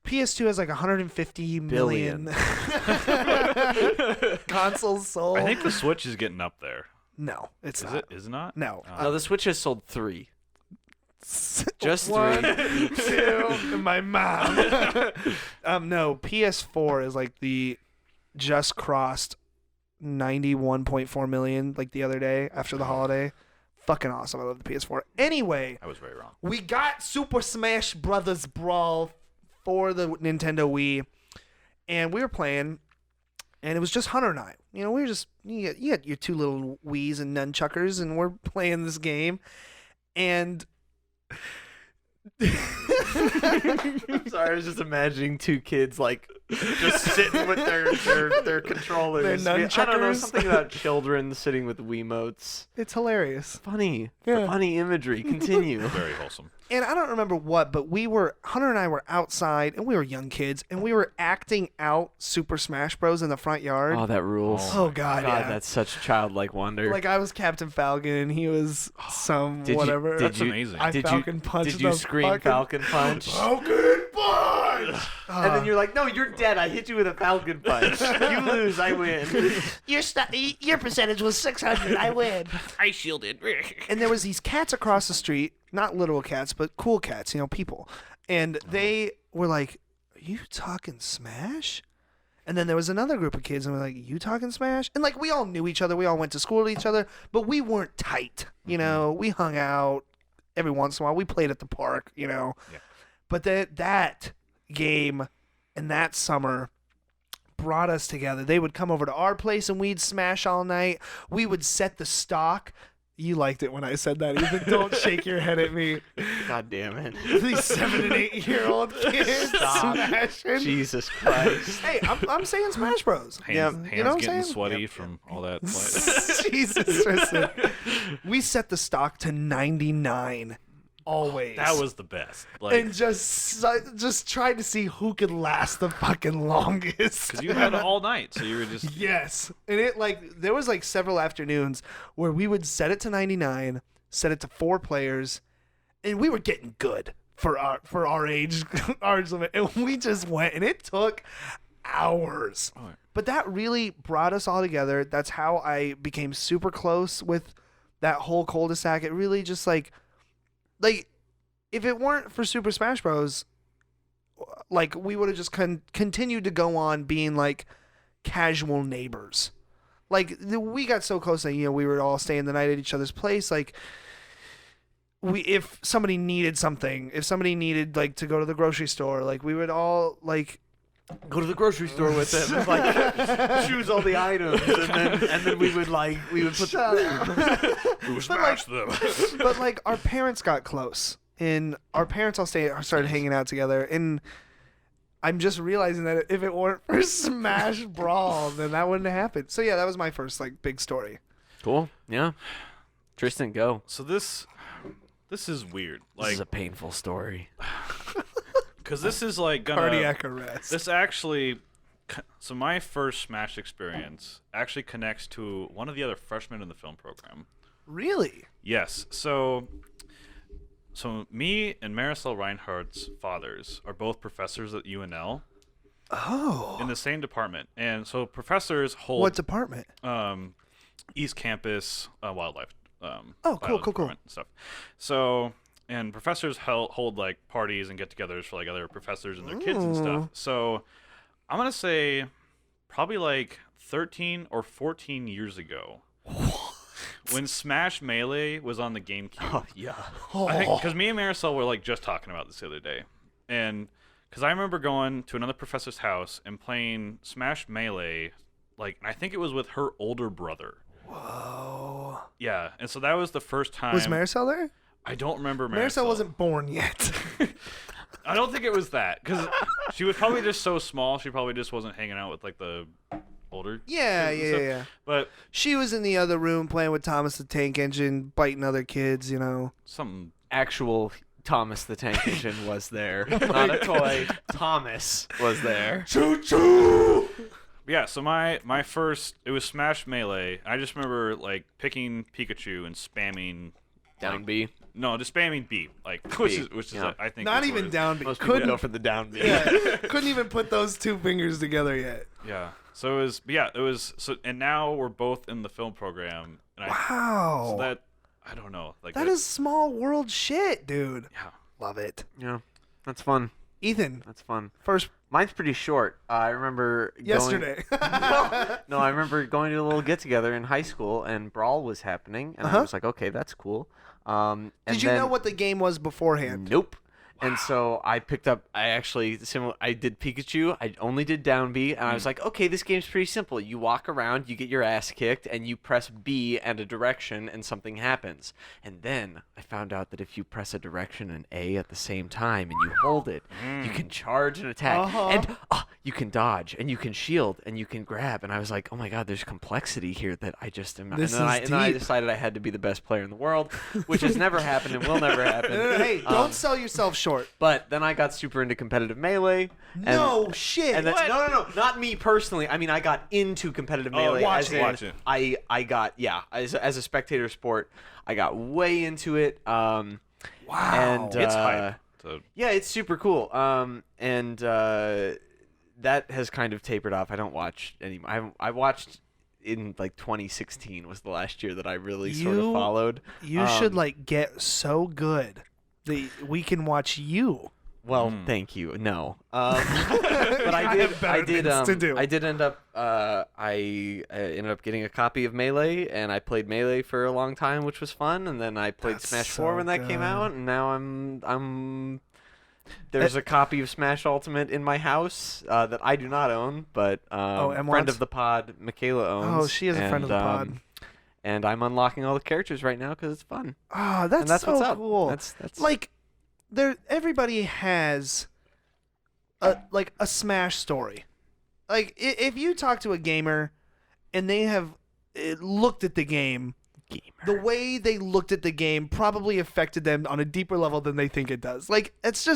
A: PS2 has like 150 million consoles sold.
C: I think the Switch is getting up there.
A: No, it's
C: Is
A: not.
C: it? Is it not?
A: No.
B: No, the Switch has sold 3. Just
A: 1,
B: 3.
A: 2, and my mom. No, PS4 is like the just crossed 91.4 million like the other day after the holiday. Fucking awesome. I love the PS4. Anyway,
C: I was very wrong.
A: we got Super Smash Bros. Brawl for the Nintendo Wii, and we were playing, and it was just Hunter and I. You know, we were just, you got your 2 little Wiis and nunchuckers, and we're playing this game, and
B: I'm sorry, I was just imagining 2 kids like just sitting with their controllers.
A: Their
B: I don't know,
A: nunchuckers.
B: something about children sitting with Wiimotes.
A: it's hilarious.
B: Funny.
A: Yeah.
B: Funny imagery. Continue.
C: Very wholesome.
A: And I don't remember what, but Hunter and I were outside, and we were young kids, and we were acting out Super Smash Bros. In the front yard.
B: Oh, that rules.
A: Oh, God,
B: God,
A: yeah.
B: that's such childlike wonder.
A: Like, I was Captain Falcon, and he was some whatever.
C: That's amazing.
A: I
B: Did
A: Falcon punched
B: Did you
A: the
B: scream Falcon Punch?
A: Falcon Punch!
B: And then you're like, no, you're dead. I hit you with a Falcon Punch. You lose, I win.
A: Your percentage was 600. I win.
C: I shielded.
A: And there was these cats across the street, not literal cats, but cool cats, people. And they were like, are you talking Smash? And then there was another group of kids, and we're like, you talking Smash? And like, we all knew each other. We all went to school with each other, but we weren't tight. We hung out every once in a while. We played at the park, Yeah. But that game and that summer brought us together. They would come over to our place and we'd smash all night. We would set the stock. You liked it when I said that. Ethan, don't shake your head at me.
B: God damn it.
A: These 7 and 8 year old kids
B: Stop.
A: smashing.
B: Jesus Christ.
A: Hey, I'm saying Smash Bros.
C: Hands
A: You know what I'm
C: getting
A: saying?
C: sweaty from all that play.
A: Jesus, Tristan. We set the stock to 99 always.
C: That was the best. Like,
A: And just tried to see who could last the fucking longest.
C: because you had it all night, so you were just.
A: Yes. And there was several afternoons where we would set it to 99, set it to 4 players, and we were getting good for our age limit. And we just went, and it took hours.
C: Oh.
A: But that really brought us all together. That's how I became super close with that whole cul-de-sac. It really just like if it weren't for Super Smash Bros, we would have just continued to go on being casual neighbors. We got so close that we were all staying the night at each other's place. If somebody needed something, if somebody needed to go to the grocery store, we would all
B: Go to the grocery store with them, choose all the items, and then we would put
C: Who smashed them?
A: But our parents got close, and our parents all started hanging out together, and I'm just realizing that if it weren't for Smash Brawl, then that wouldn't have happened. So yeah, that was my first big story.
B: Cool. Yeah. Tristan, go.
C: So this is weird.
B: This is a painful story.
C: Because this is gonna
A: Cardiac arrest.
C: This actually So my first Smash experience actually connects to one of the other freshmen in the film program.
A: Really?
C: Yes. So me and Marisol Reinhardt's fathers are both professors at UNL.
A: Oh.
C: In the same department. And so professors hold...
A: What department?
C: East Campus wildlife.
A: Cool.
C: Department and stuff. So... And professors hold like parties and get-togethers for like other professors and their kids and stuff. So I'm gonna say probably like 13 or 14 years ago, when Smash Melee was on the GameCube.
B: Oh yeah.
C: I think because me and Marisol were like just talking about this the other day, and because I remember going to another professor's house and playing Smash Melee, like, and I think it was with her older brother.
A: Whoa.
C: Yeah, and so that was the first time.
A: Was Marisol there?
C: I don't remember Marisol.
A: Marisol wasn't born yet.
C: I don't think it was that, because she was probably just so small. She probably just wasn't hanging out with like the older.
A: Yeah.
C: But
A: she was in the other room playing with Thomas the Tank Engine, biting other kids.
C: something.
B: Actual Thomas the Tank Engine was there, not a toy. Thomas was there.
A: Choo choo.
C: Yeah, so my first, it was Smash Melee. I just remember like picking Pikachu and spamming
B: Down B.
C: No, just spamming B, like which is
B: Yeah.
C: I think
A: Not
C: is what
A: even
C: it is.
A: down B.
B: Most people go for the down B.
A: Yeah, couldn't even put those two fingers together yet.
C: Yeah. So it was so, and now we're both in the film program. And
A: Wow.
C: So that I don't know, like
A: that is small world shit, dude.
C: Yeah.
A: Love it.
B: Yeah, that's fun.
A: Ethan,
B: That's fun.
A: first
B: Mine's pretty short. I remember
A: yesterday.
B: No, I remember going to a little get together in high school, and Brawl was happening, and I was like, okay, that's cool. And
A: Did you know what the game was beforehand?
B: Nope. And so I picked up. I did Pikachu. I only did down B, and I was like, okay, this game's pretty simple. You walk around, you get your ass kicked, and you press B and a direction, and something happens. And then I found out that if you press a direction and A at the same time, and you hold it, you can charge and attack, and you can dodge, and you can shield, and you can grab. And I was like, oh my god, there's complexity here that I just am.
A: This
B: and then I
A: deep.
B: decided I had to be the best player in the world, which has never happened and will never happen.
A: Hey, don't sell yourself short.
B: But then I got super into competitive Melee. And,
A: No shit.
B: And then, no, not me personally. I mean, I got into competitive Melee.
A: watch
C: it.
B: I got, as a spectator sport, I got way into it. Wow. And,
C: It's hype. So.
B: Yeah, it's super cool. And that has kind of tapered off. I don't watch anymore. I watched in like 2016 was the last year that I really sort of followed.
A: You should like get so good that we can watch you.
B: Well, thank you. No, but I did end up. I ended up getting a copy of Melee, and I played Melee for a long time, which was fun. And then I played Smash 4 when that came out, and now I'm. There's a copy of Smash Ultimate in my house that I do not own, but friend of the pod, Michaela owns.
A: Oh, she is a friend of the pod.
B: And I'm unlocking all the characters right now because it's fun.
A: Oh, that's
B: what's
A: so
B: up.
A: cool.
B: That's
A: like everybody has a Smash story. Like if you talk to a gamer and they have looked at the game, the way they looked at the game probably affected them on a deeper level than they think it does. Like it's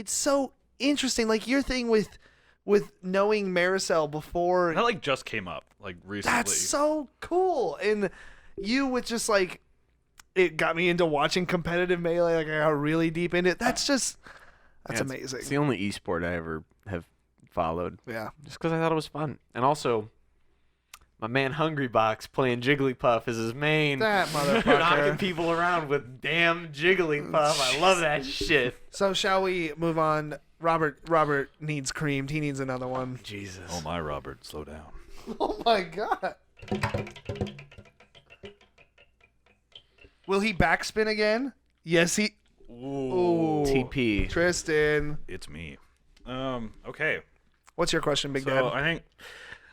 A: so interesting. Like your thing with knowing Marisol before
C: That like just came up like recently.
A: That's so cool. And you with just like it got me into watching competitive Melee. Like I got really deep into it. That's amazing.
B: It's the only esport I ever have followed.
A: Yeah.
B: Just because I thought it was fun. And also, my man Hungrybox playing Jigglypuff is his main.
A: That
B: Knocking
A: motherfucker.
B: people around with damn Jigglypuff. I love that shit.
A: So shall we move on? Robert needs creamed. He needs another one.
B: Jesus.
C: Oh my, Robert, slow down.
A: Oh my god. Will he backspin again? Yes, he. Ooh.
B: TP.
A: Tristan.
C: It's me. Okay.
A: What's your question, Big
C: So
A: Dad?
C: I think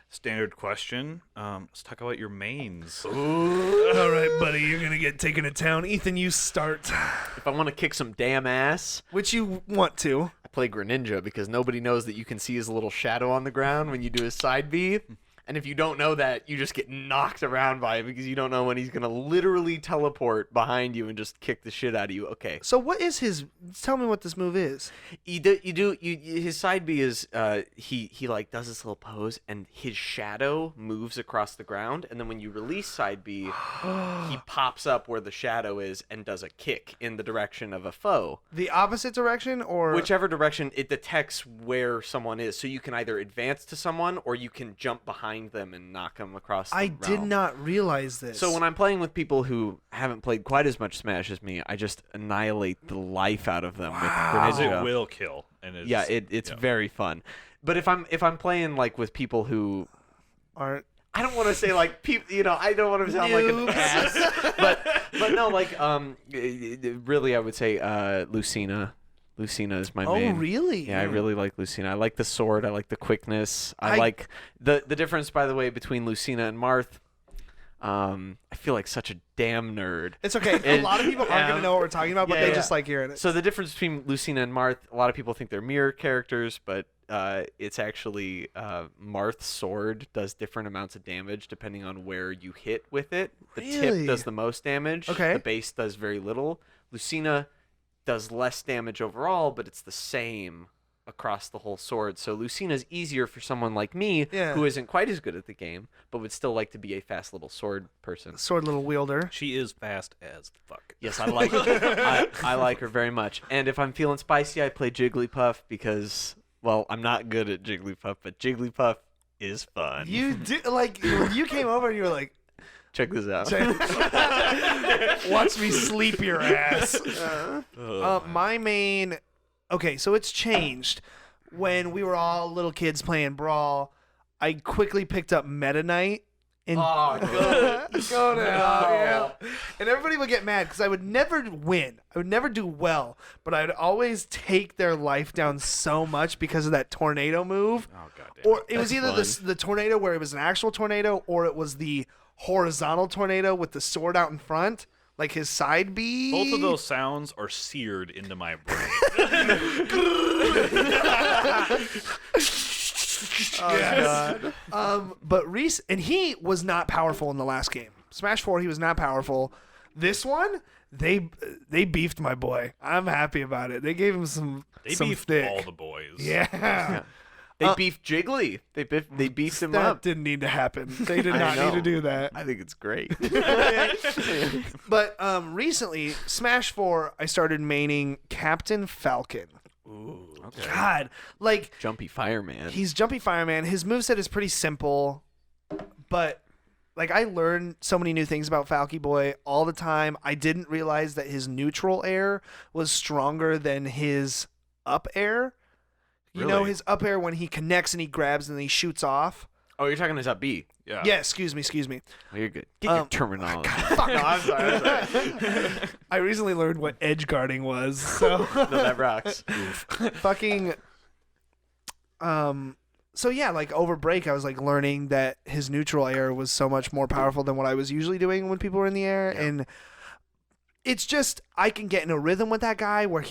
C: standard question. Let's talk about your mains.
A: All right, buddy. You're going to get taken to town. Ethan, you start.
B: If I want to kick some damn ass,
A: Which you want to.
B: I play Greninja because nobody knows that you can see his little shadow on the ground when you do his side B. And if you don't know that, you just get knocked around by it because you don't know when he's going to literally teleport behind you and just kick the shit out of you. Okay.
A: So what is his... Tell me what this move is.
B: His side B is he like does this little pose and his shadow moves across the ground, and then when you release side B, he pops up where the shadow is and does a kick in the direction of a foe.
A: The opposite direction, or...
B: Whichever direction, it detects where someone is, so you can either advance to someone or you can jump behind them and knock them across the
A: I
B: realm.
A: did not realize this.
B: So when I'm playing with people who haven't played quite as much Smash as me, I just annihilate the life out of them with
C: Because
B: Greninja.
C: it will kill. And
B: It's very fun. But if I'm playing like with people who
A: aren't...
B: I don't want to say like people, I don't want to sound like an ass, but no, like really, I would say Lucina. Lucina is my main.
A: Oh, really?
B: Yeah, I really like Lucina. I like the sword. I like the quickness. I like the difference, by the way, between Lucina and Marth. I feel like such a damn nerd.
A: It's okay. A lot of people aren't going to know what we're talking about, but they just like hearing it.
B: So the difference between Lucina and Marth, a lot of people think they're mirror characters, but it's actually Marth's sword does different amounts of damage depending on where you hit with it. The tip does the most damage.
A: Okay.
B: The base does very little. Lucina does less damage overall, but it's the same across the whole sword. So Lucina's easier for someone like me who isn't quite as good at the game, but would still like to be a fast little sword person.
A: Sword little wielder.
C: She is fast as fuck.
B: Yes, I like her. I like her very much. And if I'm feeling spicy, I play Jigglypuff because, well, I'm not good at Jigglypuff, but Jigglypuff is fun.
A: You do, like, when you came over and you were like,
B: check this out.
A: Watch me sleep your ass. My main... Okay, so it's changed. When we were all little kids playing Brawl, I quickly picked up Meta Knight. And go now. Yeah. And everybody would get mad because I would never win. I would never do well. But I would always take their life down so much because of that tornado move.
C: Oh, goddamn.
A: Or it was either the tornado where it was an actual tornado, or it was the horizontal tornado with the sword out in front. Like his side B.
C: Both of those sounds are seared into my brain.
A: God. But Reese, and he was not powerful in the last game. Smash 4, he was not powerful. This one, they beefed my boy. I'm happy about it. They gave him some.
C: They
A: some
C: beefed
A: thick.
C: all the boys.
A: Yeah.
B: They beefed Jiggly. They beefed him
A: That
B: up.
A: didn't need to happen. They did not need to do that.
B: I think it's great.
A: But recently, Smash 4, I started maining Captain Falcon.
C: Ooh.
B: Okay.
A: God, like
B: Jumpy Fireman.
A: he's Jumpy Fireman. His moveset is pretty simple, but like I learn so many new things about Falky Boy all the time. I didn't realize that his neutral air was stronger than his up air. You know,
B: Really?
A: his up air when he connects and he grabs and then he shoots off.
B: Oh, you're talking his up B.
C: Yeah.
A: Yeah, excuse me.
B: Oh, you're good. Get your terminology.
A: Fuck no, I'm sorry. I recently learned what edge guarding was, so
B: No, that rocks.
A: fucking so yeah, like over break I was like learning that his neutral air was so much more powerful than what I was usually doing when people were in the air. And it's just I can get in a rhythm with that guy where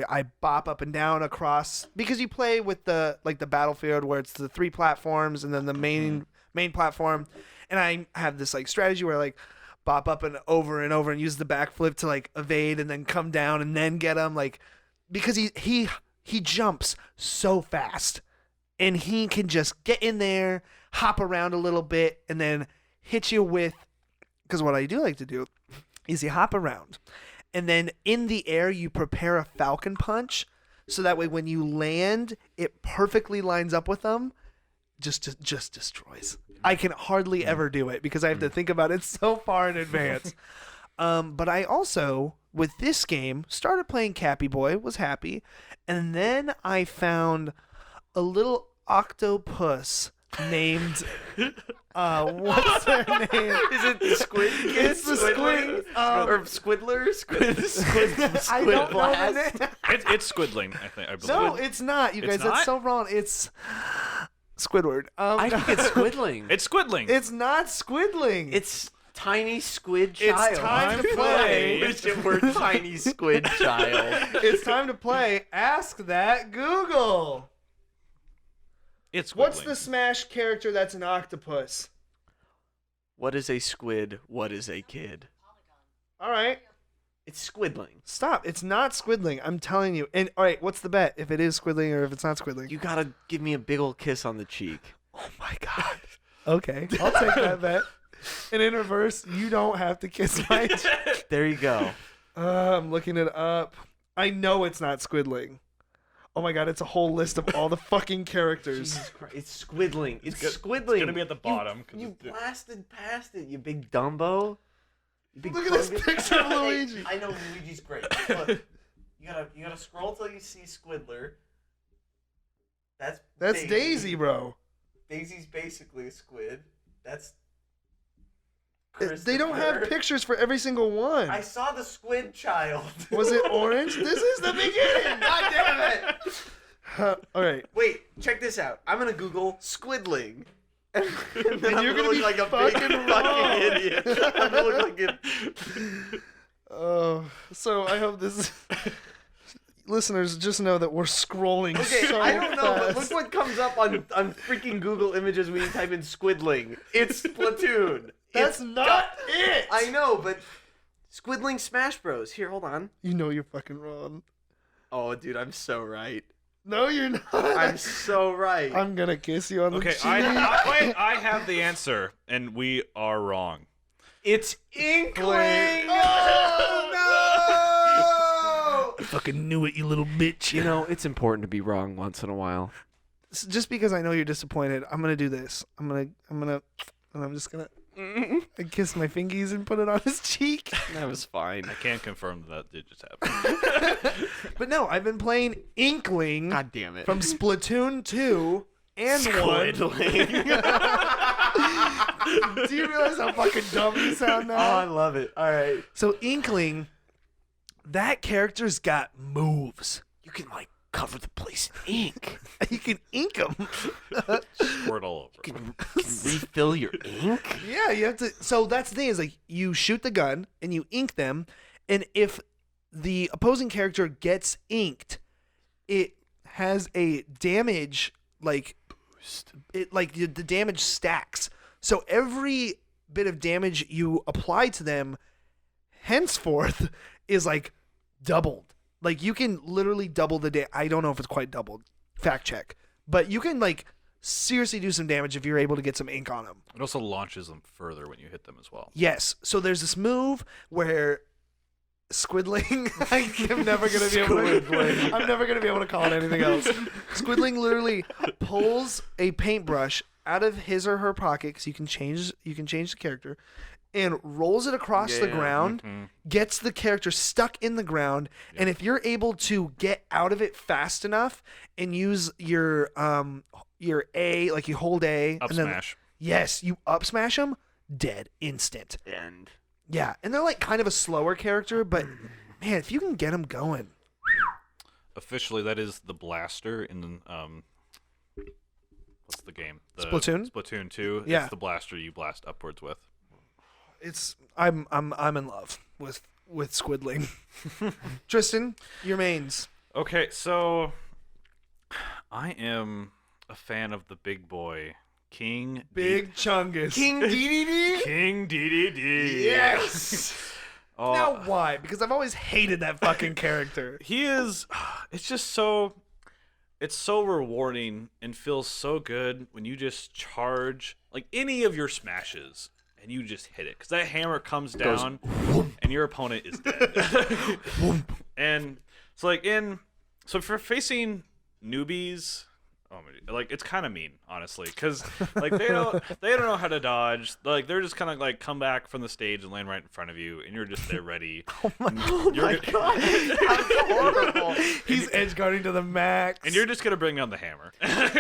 A: I bop up and down across, because you play with the battlefield where it's the 3 platforms and then the main platform, and I have this like strategy where I like bop up and over and use the backflip to like evade and then come down and then get him, like, because he jumps so fast and he can just get in there, hop around a little bit, and then hit you with, because what I do like to do is you hop around, and then in the air you prepare a falcon punch, so that way when you land, it perfectly lines up with them, just destroys. I can hardly ever do it because I have to think about it so far in advance. But I also, with this game, started playing Cappy Boy, was happy, and then I found a little octopus named what's their name?
B: Is it Squid?
A: It's the Squid
B: or Squidler? Squid
A: I don't know the name.
C: It's Squidling, I believe.
A: No, it's not. You
C: It's
A: guys, that's
C: not?
A: so wrong. It's Squidward.
B: I think it's Squidling.
C: It's Squidling.
A: It's not Squidling.
B: It's tiny squid child.
A: It's time to play.
B: Wish it were tiny squid child.
A: It's time to play Ask That Google.
C: It's
A: What's
C: squiggling.
A: the Smash character that's an octopus?
B: What is a squid? What is a kid?
A: All right.
B: It's squidling.
A: Stop. It's not squiddling. I'm telling you. And all right, what's the bet? If it is squiddling or if it's not squiddling?
B: You gotta give me a big ol' kiss on the cheek.
A: Oh my god. Okay, I'll take that bet. And in reverse, you don't have to kiss my cheek.
B: There you go.
A: I'm looking it up. I know it's not squiddling. Oh my god, it's a whole list of all the fucking characters.
B: Jesus Christ. It's squiddling. It's squiddling.
C: It's gonna be at the bottom. 'cause
B: You
C: it's the-
B: blasted past it, you big Dumbo. You big
A: Look at this
B: fungus.
A: picture of Luigi.
B: I know Luigi's great. Look, you gotta scroll till you see Squidler. That's
A: Daisy, bro.
B: Daisy's basically a squid. That's
A: They don't have
B: Christopher.
A: pictures for every single one.
B: I saw the squid child.
A: Was it orange? This is the beginning.
B: God damn it!
A: All right.
B: Wait, check this out. I'm gonna Google squidling. And then I'm
A: you're
B: gonna
A: gonna
B: look
A: be
B: like a big
A: fucking wrong.
B: fucking idiot. I'm gonna look like it.
A: Oh, so I hope this listeners just know that we're scrolling.
B: Okay,
A: so
B: I don't know, but
A: fast.
B: look what comes up on freaking Google Images when you type in squidling. It's Splatoon.
A: That's
B: It's
A: not it.
B: I know, but squidling Smash Bros. Here, hold on.
A: You know you're fucking wrong.
B: Oh, dude, I'm so right.
A: No, you're not.
B: I'm so right.
A: I'm gonna kiss you on the
C: Okay,
A: cheek.
C: wait, I have the answer, and we are wrong.
B: It's Inkling.
A: Oh no! Fucking knew it, you little bitch.
B: You know, it's important to be wrong once in a while.
A: Just because I know you're disappointed, I'm gonna do this. And I'm just gonna kiss my fingies and put it on his cheek.
B: That was fine.
C: I can confirm that did just happen.
A: But no, I've been playing Inkling
B: God damn it.
A: from Splatoon 2 and 1.
B: Squidling.
A: Do you realize how fucking dumb you sound
B: Oh, I
A: now?
B: love it. All right.
A: So Inkling, that character's got moves.
B: You can, like, cover the place in ink.
A: You can ink them.
C: Squirt all over.
B: You can refill your ink.
A: Yeah, you have to. So that's the thing is like you shoot the gun and you ink them, and if the opposing character gets inked, it has a damage like boost. It like the damage stacks. So every bit of damage you apply to them, henceforth, is like doubled. Like you can literally double the I don't know if it's quite doubled. Fact check. But you can like seriously do some damage if you're able to get some ink on them.
C: It also launches them further when you hit them as well.
A: Yes. So there's this move where squidling. I'm never gonna be able to. I'm never gonna be able to call it anything else. Squidling literally pulls a paintbrush out of his or her pocket because you can change the character, and rolls it across the
B: Yeah.
A: ground. Gets the character stuck in the ground, and if you're able to get out of it fast enough and use your A, like you hold A,
C: Up
A: and then
C: smash.
A: yes, you up smash them, dead instant.
B: And
A: Yeah, and they're like kind of a slower character, but man, if you can get them going,
C: Officially, that is the blaster in what's the game?
A: Splatoon?
C: Splatoon 2.
A: Yeah.
C: It's the blaster you blast upwards with.
A: I'm in love with squidling. Tristan, your mains.
C: Okay, so I am a fan of the big boy, King
A: Big Chungus.
B: King DDD.
C: King DDD.
A: Yes.
C: Oh,
A: Now why? Because I've always hated that fucking character.
C: he is. It's just so. It's so rewarding and feels so good when you just charge like any of your smashes and you just hit it because that hammer comes down and your opponent is dead. And so so if you're facing newbies, like it's kind of mean honestly because like they don't know how to dodge. Like they're just kind of like come back from the stage and land right in front of you and you're just there ready.
B: Oh my god. That's horrible.
A: He's edge guarding to the max.
C: And you're just gonna bring down the hammer.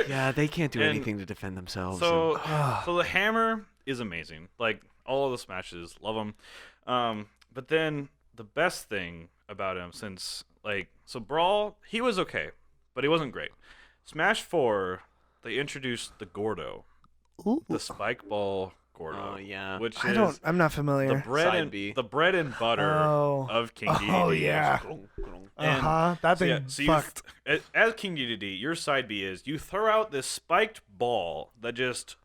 B: Yeah, they can't do
C: And
B: anything to defend themselves.
C: So, so the hammer is amazing. Like all of the smashes, love them. But then the best thing about him, since so Brawl, he was okay, but he wasn't great. Smash 4, they introduced the Gordo,
A: Ooh.
C: the spike ball Gordo.
B: Oh, yeah.
C: Which
A: I'm not familiar.
C: the bread and butter of King DDD.
A: Oh, yeah. That thing fucked.
C: As King DDD, your side B is you throw out this spiked ball that just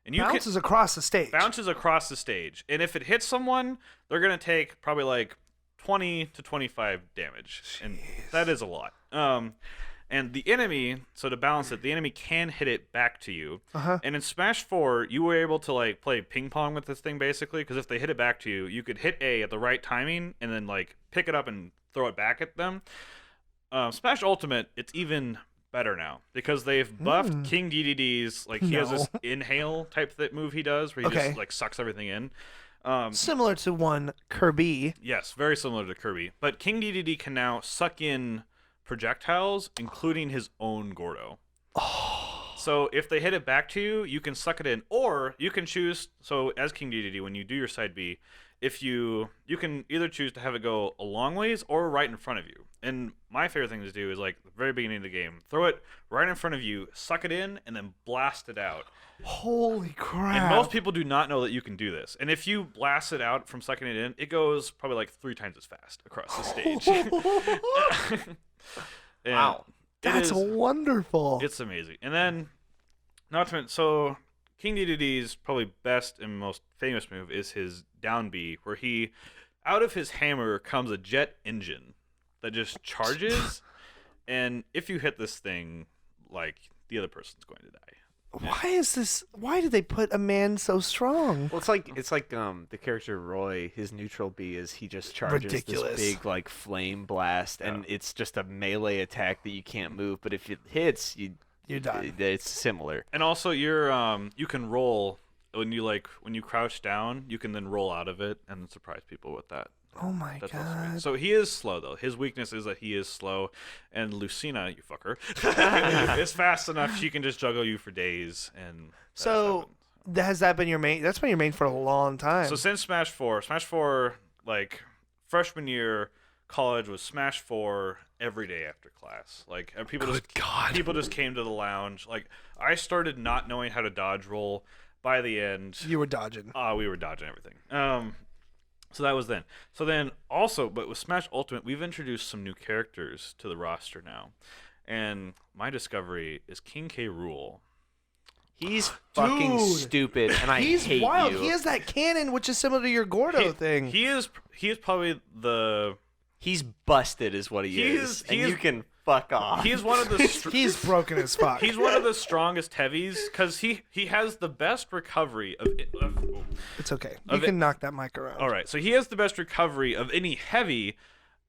A: bounces across the stage.
C: Bounces across the stage, and if it hits someone, they're gonna take probably like 20 to 25 damage, and that is a lot. And the enemy, so to balance it, the enemy can hit it back to you. And in Smash 4, you were able to like play ping pong with this thing basically, because if they hit it back to you, you could hit A at the right timing and then like pick it up and throw it back at them. Smash Ultimate, it's even better now because they've buffed King DDD's like he has this inhale type move he does where he just like sucks everything in.
A: Similar to one Kirby.
C: Yes, very similar to Kirby. But King DDD can now suck in projectiles, including his own Gordo. So if they hit it back to you, you can suck it in, or you can choose. So as King DDD, when you do your side B, if you can either choose to have it go a long ways or right in front of you. And my favorite thing to do is like the very beginning of the game, throw it right in front of you, suck it in, and then blast it out.
A: Holy crap!
C: And most people do not know that you can do this. And if you blast it out from sucking it in, it goes probably like 3 times as fast across the stage.
A: Wow, that's wonderful.
C: It's amazing. And then, so King DDD's probably best and most famous move is his down B, where out of his hammer comes a jet engine that just charges, and if you hit this thing, like the other person's going to die.
A: Why did they put a man so strong?
B: Well, it's like the character Roy, his neutral B is he just charges this big like flame blast, and it's just a melee attack that you can't move. But if it hits, you're done. It's similar.
C: And also, you can roll when you crouch down. You can then roll out of it and surprise people with that.
A: Oh my god!
C: So he is slow though. His weakness is that he is slow, and Lucina, you fucker, is fast enough she can just juggle you for days. And
A: so has that been your main? That's been your main for a long time.
C: So since Smash 4, like freshman year, college was Smash 4 every day after class. Like people just came to the lounge. Like I started not knowing how to dodge roll. By the end,
A: you were dodging.
C: We were dodging everything. So that was then. So then also, but with Smash Ultimate, we've introduced some new characters to the roster now. And my discovery is King K. Rool.
B: He's fucking stupid, and I hate
A: He's wild.
B: you.
A: He has that cannon, which is similar to your Gordo thing.
C: He is probably the...
B: He's busted is what he is. And you can fuck off.
C: He's one of the...
A: He's broken as fuck.
C: He's one of the strongest heavies, because he has the best recovery of
A: it's okay. You can knock that mic around.
C: All right. So he has the best recovery of any heavy,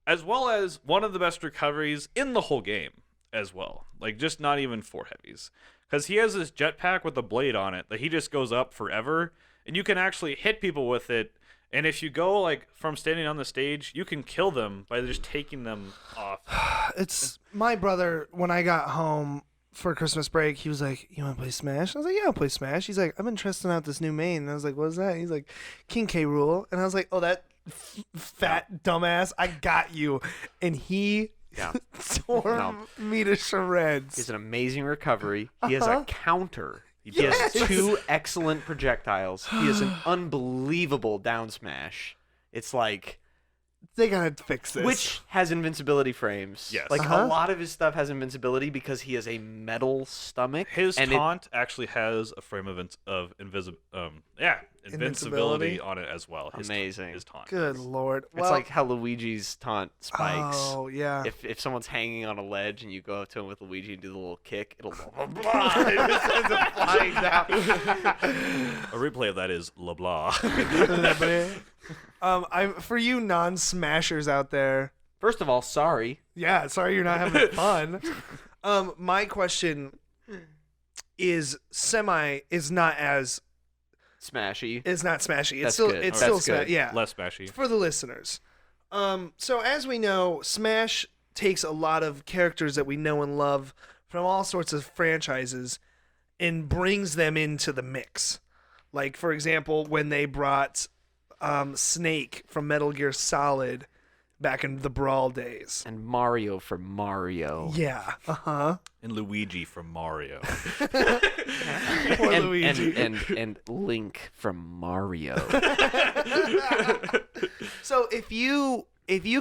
C: as well as one of the best recoveries in the whole game as well. Like, just not even 4 heavies. Because he has this jetpack with a blade on it that he just goes up forever, and you can actually hit people with it. And if you go like from standing on the stage, you can kill them by just taking them off.
A: It's my brother. When I got home for Christmas break, he was like, "You want to play Smash?" I was like, "Yeah, I'll play Smash." He's like, "I've been testing out this new main." And I was like, "What is that?" He's like, "King K. Rool." And I was like, "Oh, that fat dumbass, I got you." And he tore me to shreds.
B: He has an amazing recovery. He has a counter. He has 2 excellent projectiles. He has an unbelievable down smash. It's like...
A: They gotta fix this.
B: Which has invincibility frames.
C: Yes.
B: Like, a lot of his stuff has invincibility because he has a metal stomach.
C: His taunt actually has a frame of invincibility on it as well.
B: Amazing.
C: His taunt.
A: Good lord.
B: It's like how Luigi's taunt spikes.
A: Oh, yeah.
B: If someone's hanging on a ledge and you go up to him with Luigi and do the little kick, it'll flying down.
C: A replay of that is la blah.
A: For you non-smashers out there.
B: First of all, sorry.
A: Yeah, sorry you're not having fun. My question is not as
B: smashy.
A: It's not smashy.
B: That's
A: it's
B: good.
A: still
B: good.
A: Yeah.
C: Less smashy.
A: For the listeners. So as we know, Smash takes a lot of characters that we know and love from all sorts of franchises and brings them into the mix. Like, for example, when they brought Snake from Metal Gear Solid back in the Brawl days.
B: And Mario for Mario.
A: Yeah. Uh-huh.
C: And Luigi from Mario.
A: Poor Luigi.
B: And Link from Mario.
A: So if you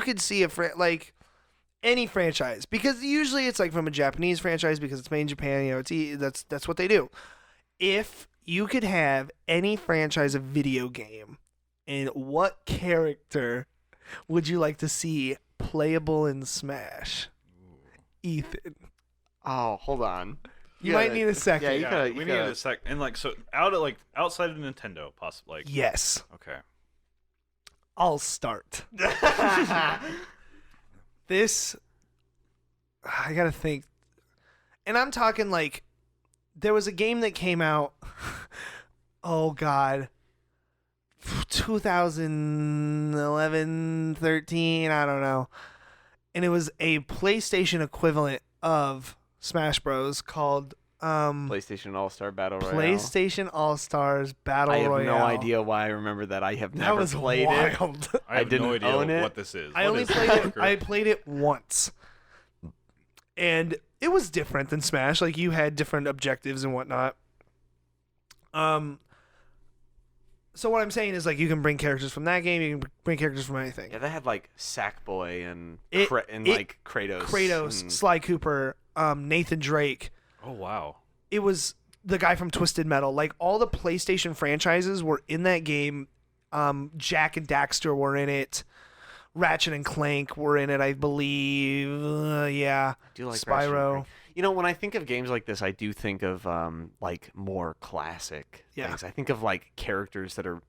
A: could see like any franchise, because usually it's like from a Japanese franchise because it's made in Japan, that's what they do. If you could have any franchise of video game, and what character would you like to see playable in Smash? Ethan.
B: Oh, hold on.
A: You might need a second.
B: Yeah, you gotta,
C: we need a sec. And like so, outside of Nintendo, possibly. Like,
A: Yes.
C: okay.
A: I'll start. This, I gotta think. And I'm talking like, there was a game that came out, oh God, 2011, 13, I don't know. And it was a PlayStation equivalent of Smash Bros. Called
B: PlayStation All-Star Battle Royale.
A: PlayStation All-Stars Battle Royale.
B: I have no idea why I remember that. I have never played
A: wild.
B: it.
C: I have
B: didn't
C: no idea
B: own it.
C: what this is.
A: I only played it. I played it once, and it was different than Smash. Like, you had different objectives and whatnot. So what I'm saying is, like, you can bring characters from that game. You can bring characters from anything.
B: Yeah, they had like Sackboy and
A: like
B: Kratos.
A: Kratos,
B: and...
A: Sly Cooper, Nathan Drake.
C: Oh wow.
A: It was the guy from Twisted Metal. Like, all the PlayStation franchises were in that game. Jack and Daxter were in it. Ratchet and Clank were in it, I believe. Yeah.
B: I do like
A: Spyro.
B: You know, when I think of games like this, I do think of like more classic things. I think of like characters that are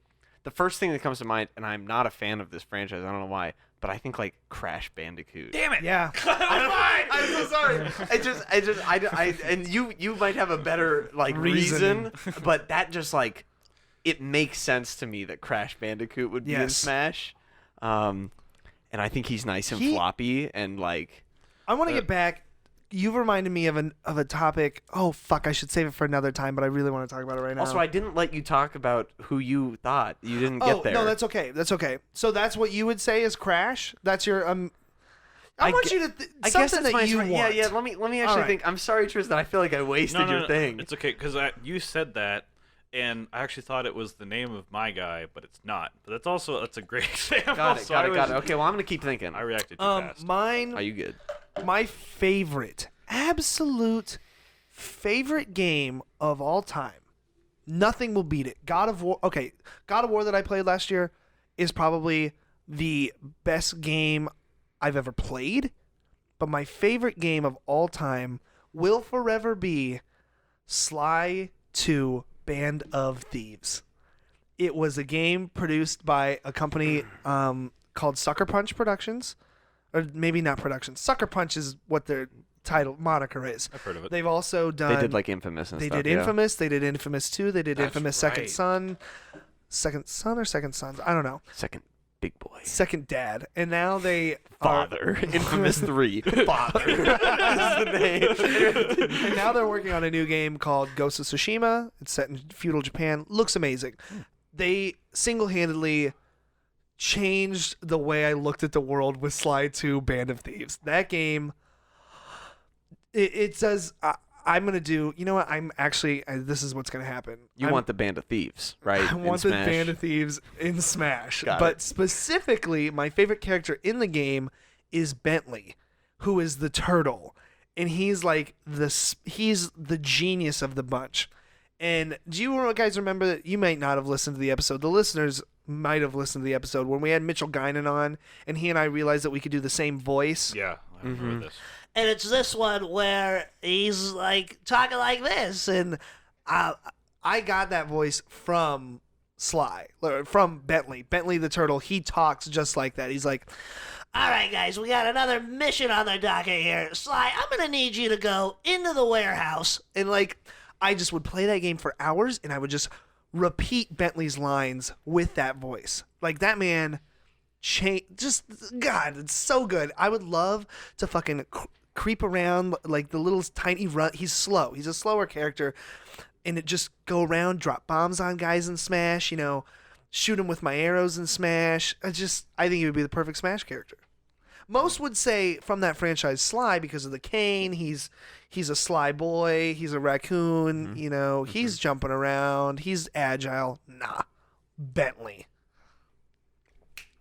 B: the first thing that comes to mind, and I'm not a fan of this franchise. I don't know why, but I think like Crash Bandicoot.
C: Damn it!
A: Yeah.
B: I'm so sorry. And you might have a better like reason, but that just like it makes sense to me that Crash Bandicoot would be in Smash. And I think he's nice and floppy and like.
A: I want to get back. You've reminded me of a topic. Oh fuck! I should save it for another time, but I really want to talk about it right now.
B: Also, I didn't let you talk about who you thought. You didn't get there.
A: No, that's okay. That's okay. So that's what you would say is Crash. That's your I want you to
B: I
A: something
B: guess that's
A: that you want.
B: Yeah. Let me actually think. I'm sorry, Tristan. I feel like I wasted your thing.
C: It's okay because you said that, and I actually thought it was the name of my guy, but it's not. But that's a great example.
B: Got it. Okay, well I'm gonna keep thinking.
C: I reacted too fast.
A: Mine.
B: Are you good?
A: My favorite, absolute favorite game of all time. Nothing will beat it. God of War. Okay, God of War that I played last year is probably the best game I've ever played. But my favorite game of all time will forever be Sly 2 Band of Thieves. It was a game produced by a company called Sucker Punch Productions. Or maybe not Productions. Sucker Punch is what their moniker is.
C: I've heard of it.
A: They've also done...
B: They did like Infamous and
A: stuff.
B: They
A: did Infamous. They did Infamous 2. They did Infamous
C: right.
A: Second Son. Second Son or Second Sons? I don't know.
B: Second Big Boy.
A: Second Dad. And now they
B: Father. Infamous 3. Father. That's the name.
A: And now they're working on a new game called Ghost of Tsushima. It's set in feudal Japan. Looks amazing. They single-handedly changed the way I looked at the world with Sly 2 Band of Thieves. That game, it says, I'm going to do, you know what, this is what's going to happen.
B: You want the Band of Thieves, right?
A: I want the Band of Thieves in Smash. But specifically, my favorite character in the game is Bentley, who is the turtle. And he's like he's the genius of the bunch. And do you guys remember that? You might not have listened to the episode. The listeners might have listened to the episode when we had Mitchell Guinan on, and he and I realized that we could do the same voice.
C: Yeah, I remember this.
A: And it's this one where he's like talking like this, and I got that voice from Sly, from Bentley. Bentley the turtle. He talks just like that. He's like, "All right, guys, we got another mission on the docket here. Sly, I'm gonna need you to go into the warehouse." And like, I just would play that game for hours, and I would just repeat Bentley's lines with that voice. Like, that man, God, it's so good. I would love to fucking creep around like the little tiny run. He's slow. He's a slower character. And it just go around, drop bombs on guys in Smash, shoot him with my arrows in Smash. I think he would be the perfect Smash character. Most would say from that franchise Sly because of the cane. He's a sly boy. He's a raccoon. You know, he's jumping around. He's agile. Nah, Bentley.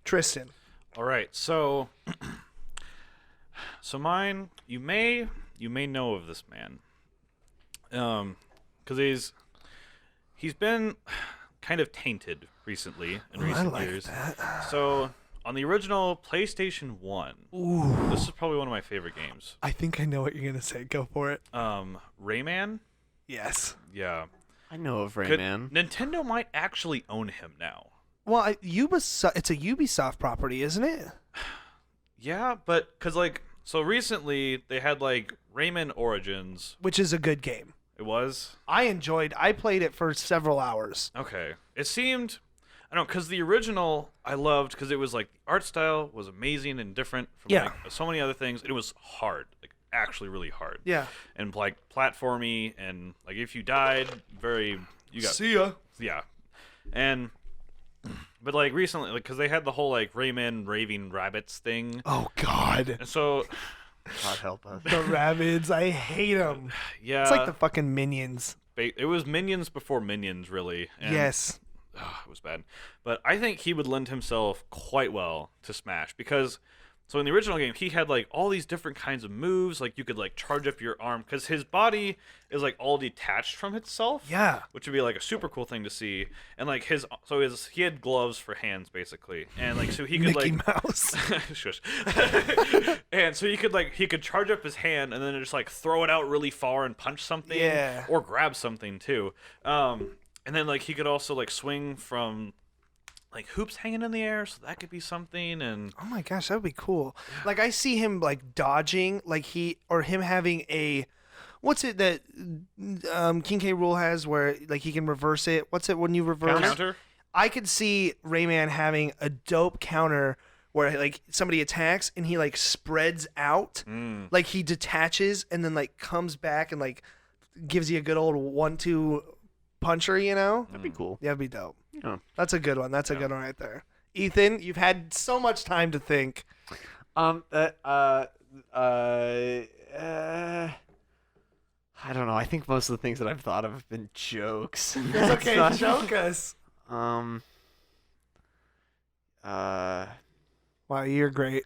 A: Tristan.
C: All right, so mine. You may know of this man, because he's been kind of tainted recently in recent years.
A: That.
C: So on the original PlayStation 1, this is probably one of my favorite games.
A: I think I know what you're gonna say. Go for it.
C: Rayman.
A: Yes.
C: Yeah.
B: I know of Rayman.
C: Nintendo might actually own him now.
A: Well, it's a Ubisoft property, isn't it?
C: Yeah, but so recently they had Rayman Origins.
A: Which is a good game.
C: It was?
A: I played it for several hours.
C: Okay. It seemed, I don't know, because the original I loved because it was the art style was amazing and different from so many other things. It was hard, actually really hard.
A: Yeah.
C: And platformy, and if you died, you got.
A: See ya.
C: Yeah. But recently, because they had the whole Rayman raving rabbits thing.
A: Oh God.
C: And so.
B: God help us.
A: The rabbits, I hate them.
C: Yeah.
A: It's like the fucking Minions.
C: It was Minions before Minions, really. And,
A: Yes.
C: it was bad. But I think he would lend himself quite well to Smash because. So in the original game, he had all these different kinds of moves. You could charge up your arm because his body is all detached from itself.
A: Yeah.
C: Which would be a super cool thing to see. And he had gloves for hands basically, and so he could
A: Mickey Mouse.
C: shush. And so he could charge up his hand and then just throw it out really far and punch something.
A: Yeah.
C: Or grab something too. And then he could also swing from. Hoops hanging in the air, so that could be something. And
A: oh my gosh, that would be cool. I see him dodging, him having a, what's it that King K. Rool has where he can reverse it? What's it when you reverse?
C: Counter.
A: I could see Rayman having a dope counter where somebody attacks and he spreads out, he detaches and then comes back and gives you a good old 1-2 puncher. You know,
B: That'd be cool.
A: yeah, that'd be dope.
B: Yeah.
A: That's a good one. That's a good one right there. Ethan, you've had so much time to think.
B: I don't know. I think most of the things that I've thought of have been jokes.
A: It's okay. Joke us. Wow, you're great.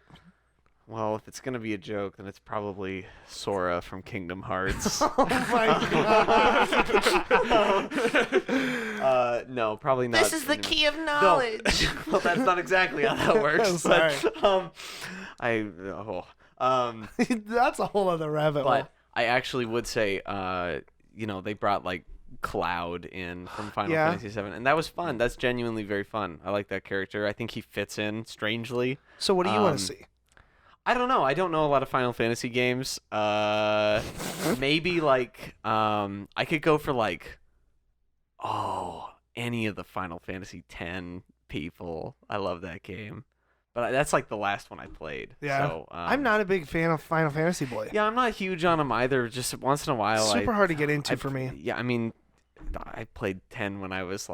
B: Well, if it's gonna be a joke, then it's probably Sora from Kingdom Hearts.
A: Oh my god.
B: No, probably not.
D: This is the key of knowledge.
B: No. Well, that's not exactly how that works.
A: Sorry.
B: But,
A: That's a whole other rabbit hole.
B: but I actually would say, they brought Cloud in from Final Fantasy VII, and that was fun. That's genuinely very fun. I like that character. I think he fits in strangely.
A: So what do you want to see?
B: I don't know. I don't know a lot of Final Fantasy games. Maybe I could go for any of the Final Fantasy X people. I love that game. But that's the last one I played.
A: Yeah.
B: So,
A: I'm not a big fan of Final Fantasy boy.
B: Yeah, I'm not huge on them either. Just once in a while.
A: Super hard to get into for me.
B: Yeah, I mean, I played 10 when I was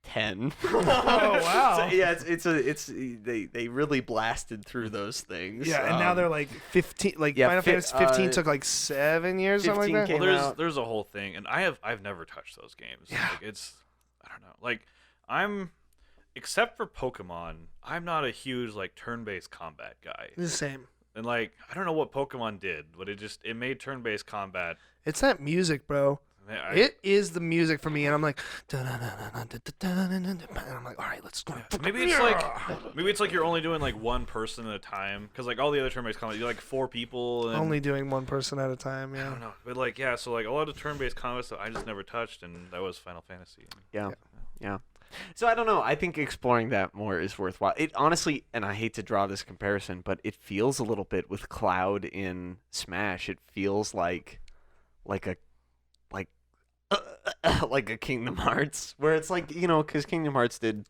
B: 10.
A: Oh wow.
B: So, yeah, they really blasted through those things.
A: Yeah, and now they're 15. Final Fantasy 15 took 7 years, something like that.
B: came
C: Well,
B: out.
C: there's a whole thing, and I've never touched those games.
A: Yeah.
C: I don't know. Except for Pokemon, I'm not a huge turn-based combat guy.
A: It's the same.
C: And I don't know what Pokemon did, but it made turn-based combat.
A: It's that music, bro. It is the music for me, and I'm like, and I'm like, all right, let's go.
C: Maybe it's you're only doing one person at a time, because all the other turn-based combat, you're 4 people. And,
A: Only doing one person at a time.
C: I
A: Yeah.
C: don't know, but so a lot of turn-based combats that I just never touched, and that was Final Fantasy.
B: Yeah. So I don't know. I think exploring that more is worthwhile. It honestly, and I hate to draw this comparison, but it feels a little bit with Cloud in Smash. It feels like a Kingdom Hearts, where it's because Kingdom Hearts did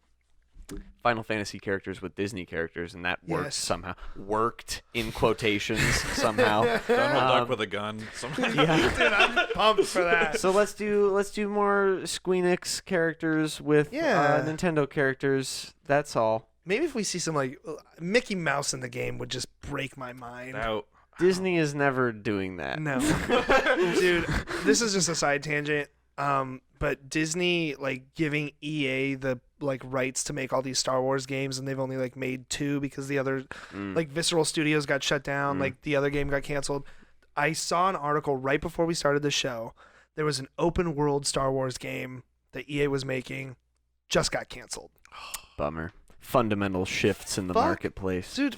B: Final Fantasy characters with Disney characters, and that worked somehow. Worked in quotations somehow.
C: Donald Duck with a gun.
B: Yeah.
A: Dude, I'm pumped for that.
B: So let's do more Squeenix characters with Nintendo characters. That's all.
A: Maybe if we see some like Mickey Mouse in the game would just break my mind.
B: Disney is never doing that.
A: No, dude, this is just a side tangent. But Disney like giving EA the like rights to make all these Star Wars games, and they've only like made 2 because the other like Visceral Studios got shut down. Like the other game got canceled. I saw an article right before we started the show. There was an open world Star Wars game that EA was making, just got canceled.
B: Bummer. Fundamental shifts in the marketplace.
A: Dude,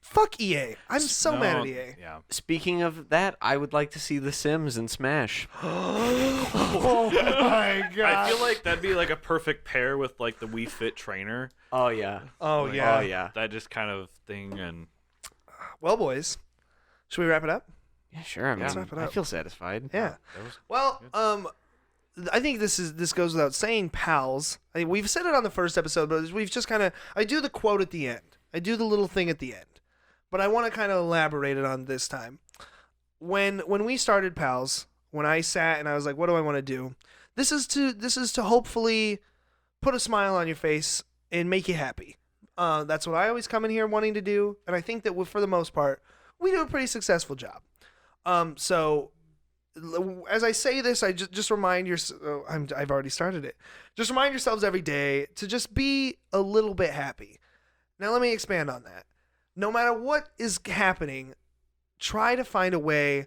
A: fuck EA. I'm so mad at EA.
C: Yeah.
B: Speaking of that, I would like to see The Sims in Smash.
A: Oh my god.
C: I feel like that'd be like a perfect pair with like the Wii Fit trainer.
B: Oh, yeah.
A: Oh,
C: Like,
A: yeah.
B: Oh, yeah.
C: That just kind of thing. And
A: Well, boys, should we wrap it up?
B: Yeah, sure. I mean,
A: wrap it
B: I
A: up.
B: feel satisfied.
A: Yeah.
C: that was
A: Well, I think this goes without saying, pals. I mean, we've said it on the first episode, but we've just kind of... I do the quote at the end. I do the little thing at the end. But I want to kind of elaborate it on this time. When we started PALS, when I sat and I was like, what do I want to do? This is to hopefully put a smile on your face and make you happy. That's what I always come in here wanting to do, and I think that for the most part, we do a pretty successful job. So as I say this, I just remind I've already started it. Just remind yourselves every day to just be a little bit happy. Now let me expand on that. No matter what is happening, try to find a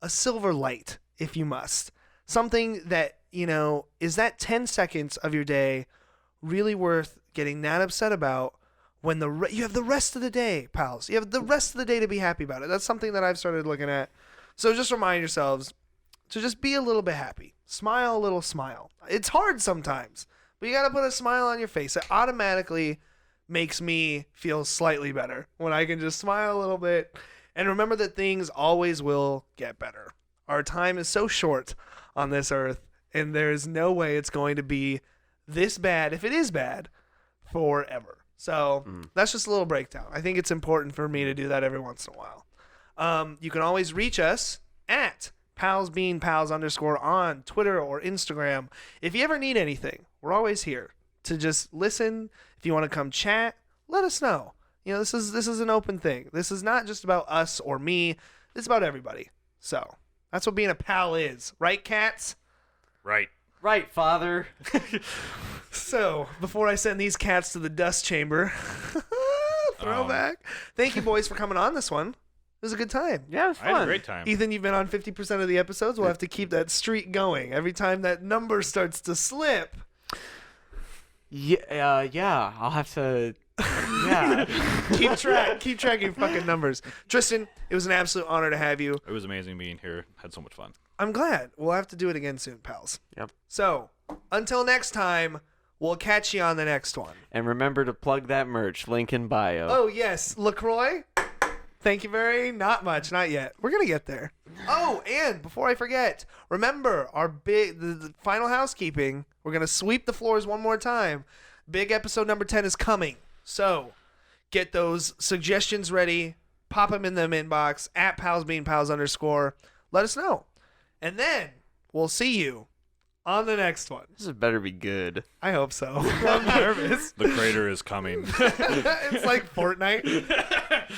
A: silver light if you must. Something that, is that 10 seconds of your day really worth getting that upset about when you have the rest of the day, pals. You have the rest of the day to be happy about it. That's something that I've started looking at. So just remind yourselves to just be a little bit happy. Smile a little smile. It's hard sometimes, but you got to put a smile on your face. It automatically makes me feel slightly better when I can just smile a little bit. And remember that things always will get better. Our time is so short on this earth, and there's no way it's going to be this bad, if it is bad, forever. So that's just a little breakdown. I think it's important for me to do that every once in a while. You can always reach us at PalsBeanPals_ on Twitter or Instagram. If you ever need anything, we're always here to just listen. If you want to come chat, let us know. This is an open thing. This is not just about us or me. It's about everybody. So that's what being a pal is. Right, cats?
C: right.
B: Right, Father.
A: So, before I send these cats to the dust chamber, throwback. Thank you, boys, for coming on this one. It was a good time.
B: Yeah, it was
C: I had a
B: fun.
C: great time.
A: Ethan, you've been on 50% of the episodes. We'll have to keep that streak going. Every time that number starts to slip.
B: Yeah, I'll have to... Yeah.
A: Keep track of your fucking numbers. Tristan, it was an absolute honor to have you.
C: It was amazing being here. Had so much fun.
A: I'm glad. We'll have to do it again soon, pals.
B: Yep.
A: So, until next time, we'll catch you on the next one.
B: And remember to plug that merch. Link in bio.
A: Oh, yes. LaCroix, thank you not yet. We're going to get there. Oh, and before I forget, remember our the final housekeeping. We're going to sweep the floors one more time. Big episode number 10 is coming. So, get those suggestions ready. Pop them in the inbox at PalsBeanPals_. Let us know. And then we'll see you on the next one.
B: This better be good.
A: I hope so. I'm nervous.
C: The crater is coming.
A: It's like Fortnite.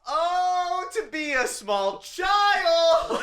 A: Oh, to be a small child.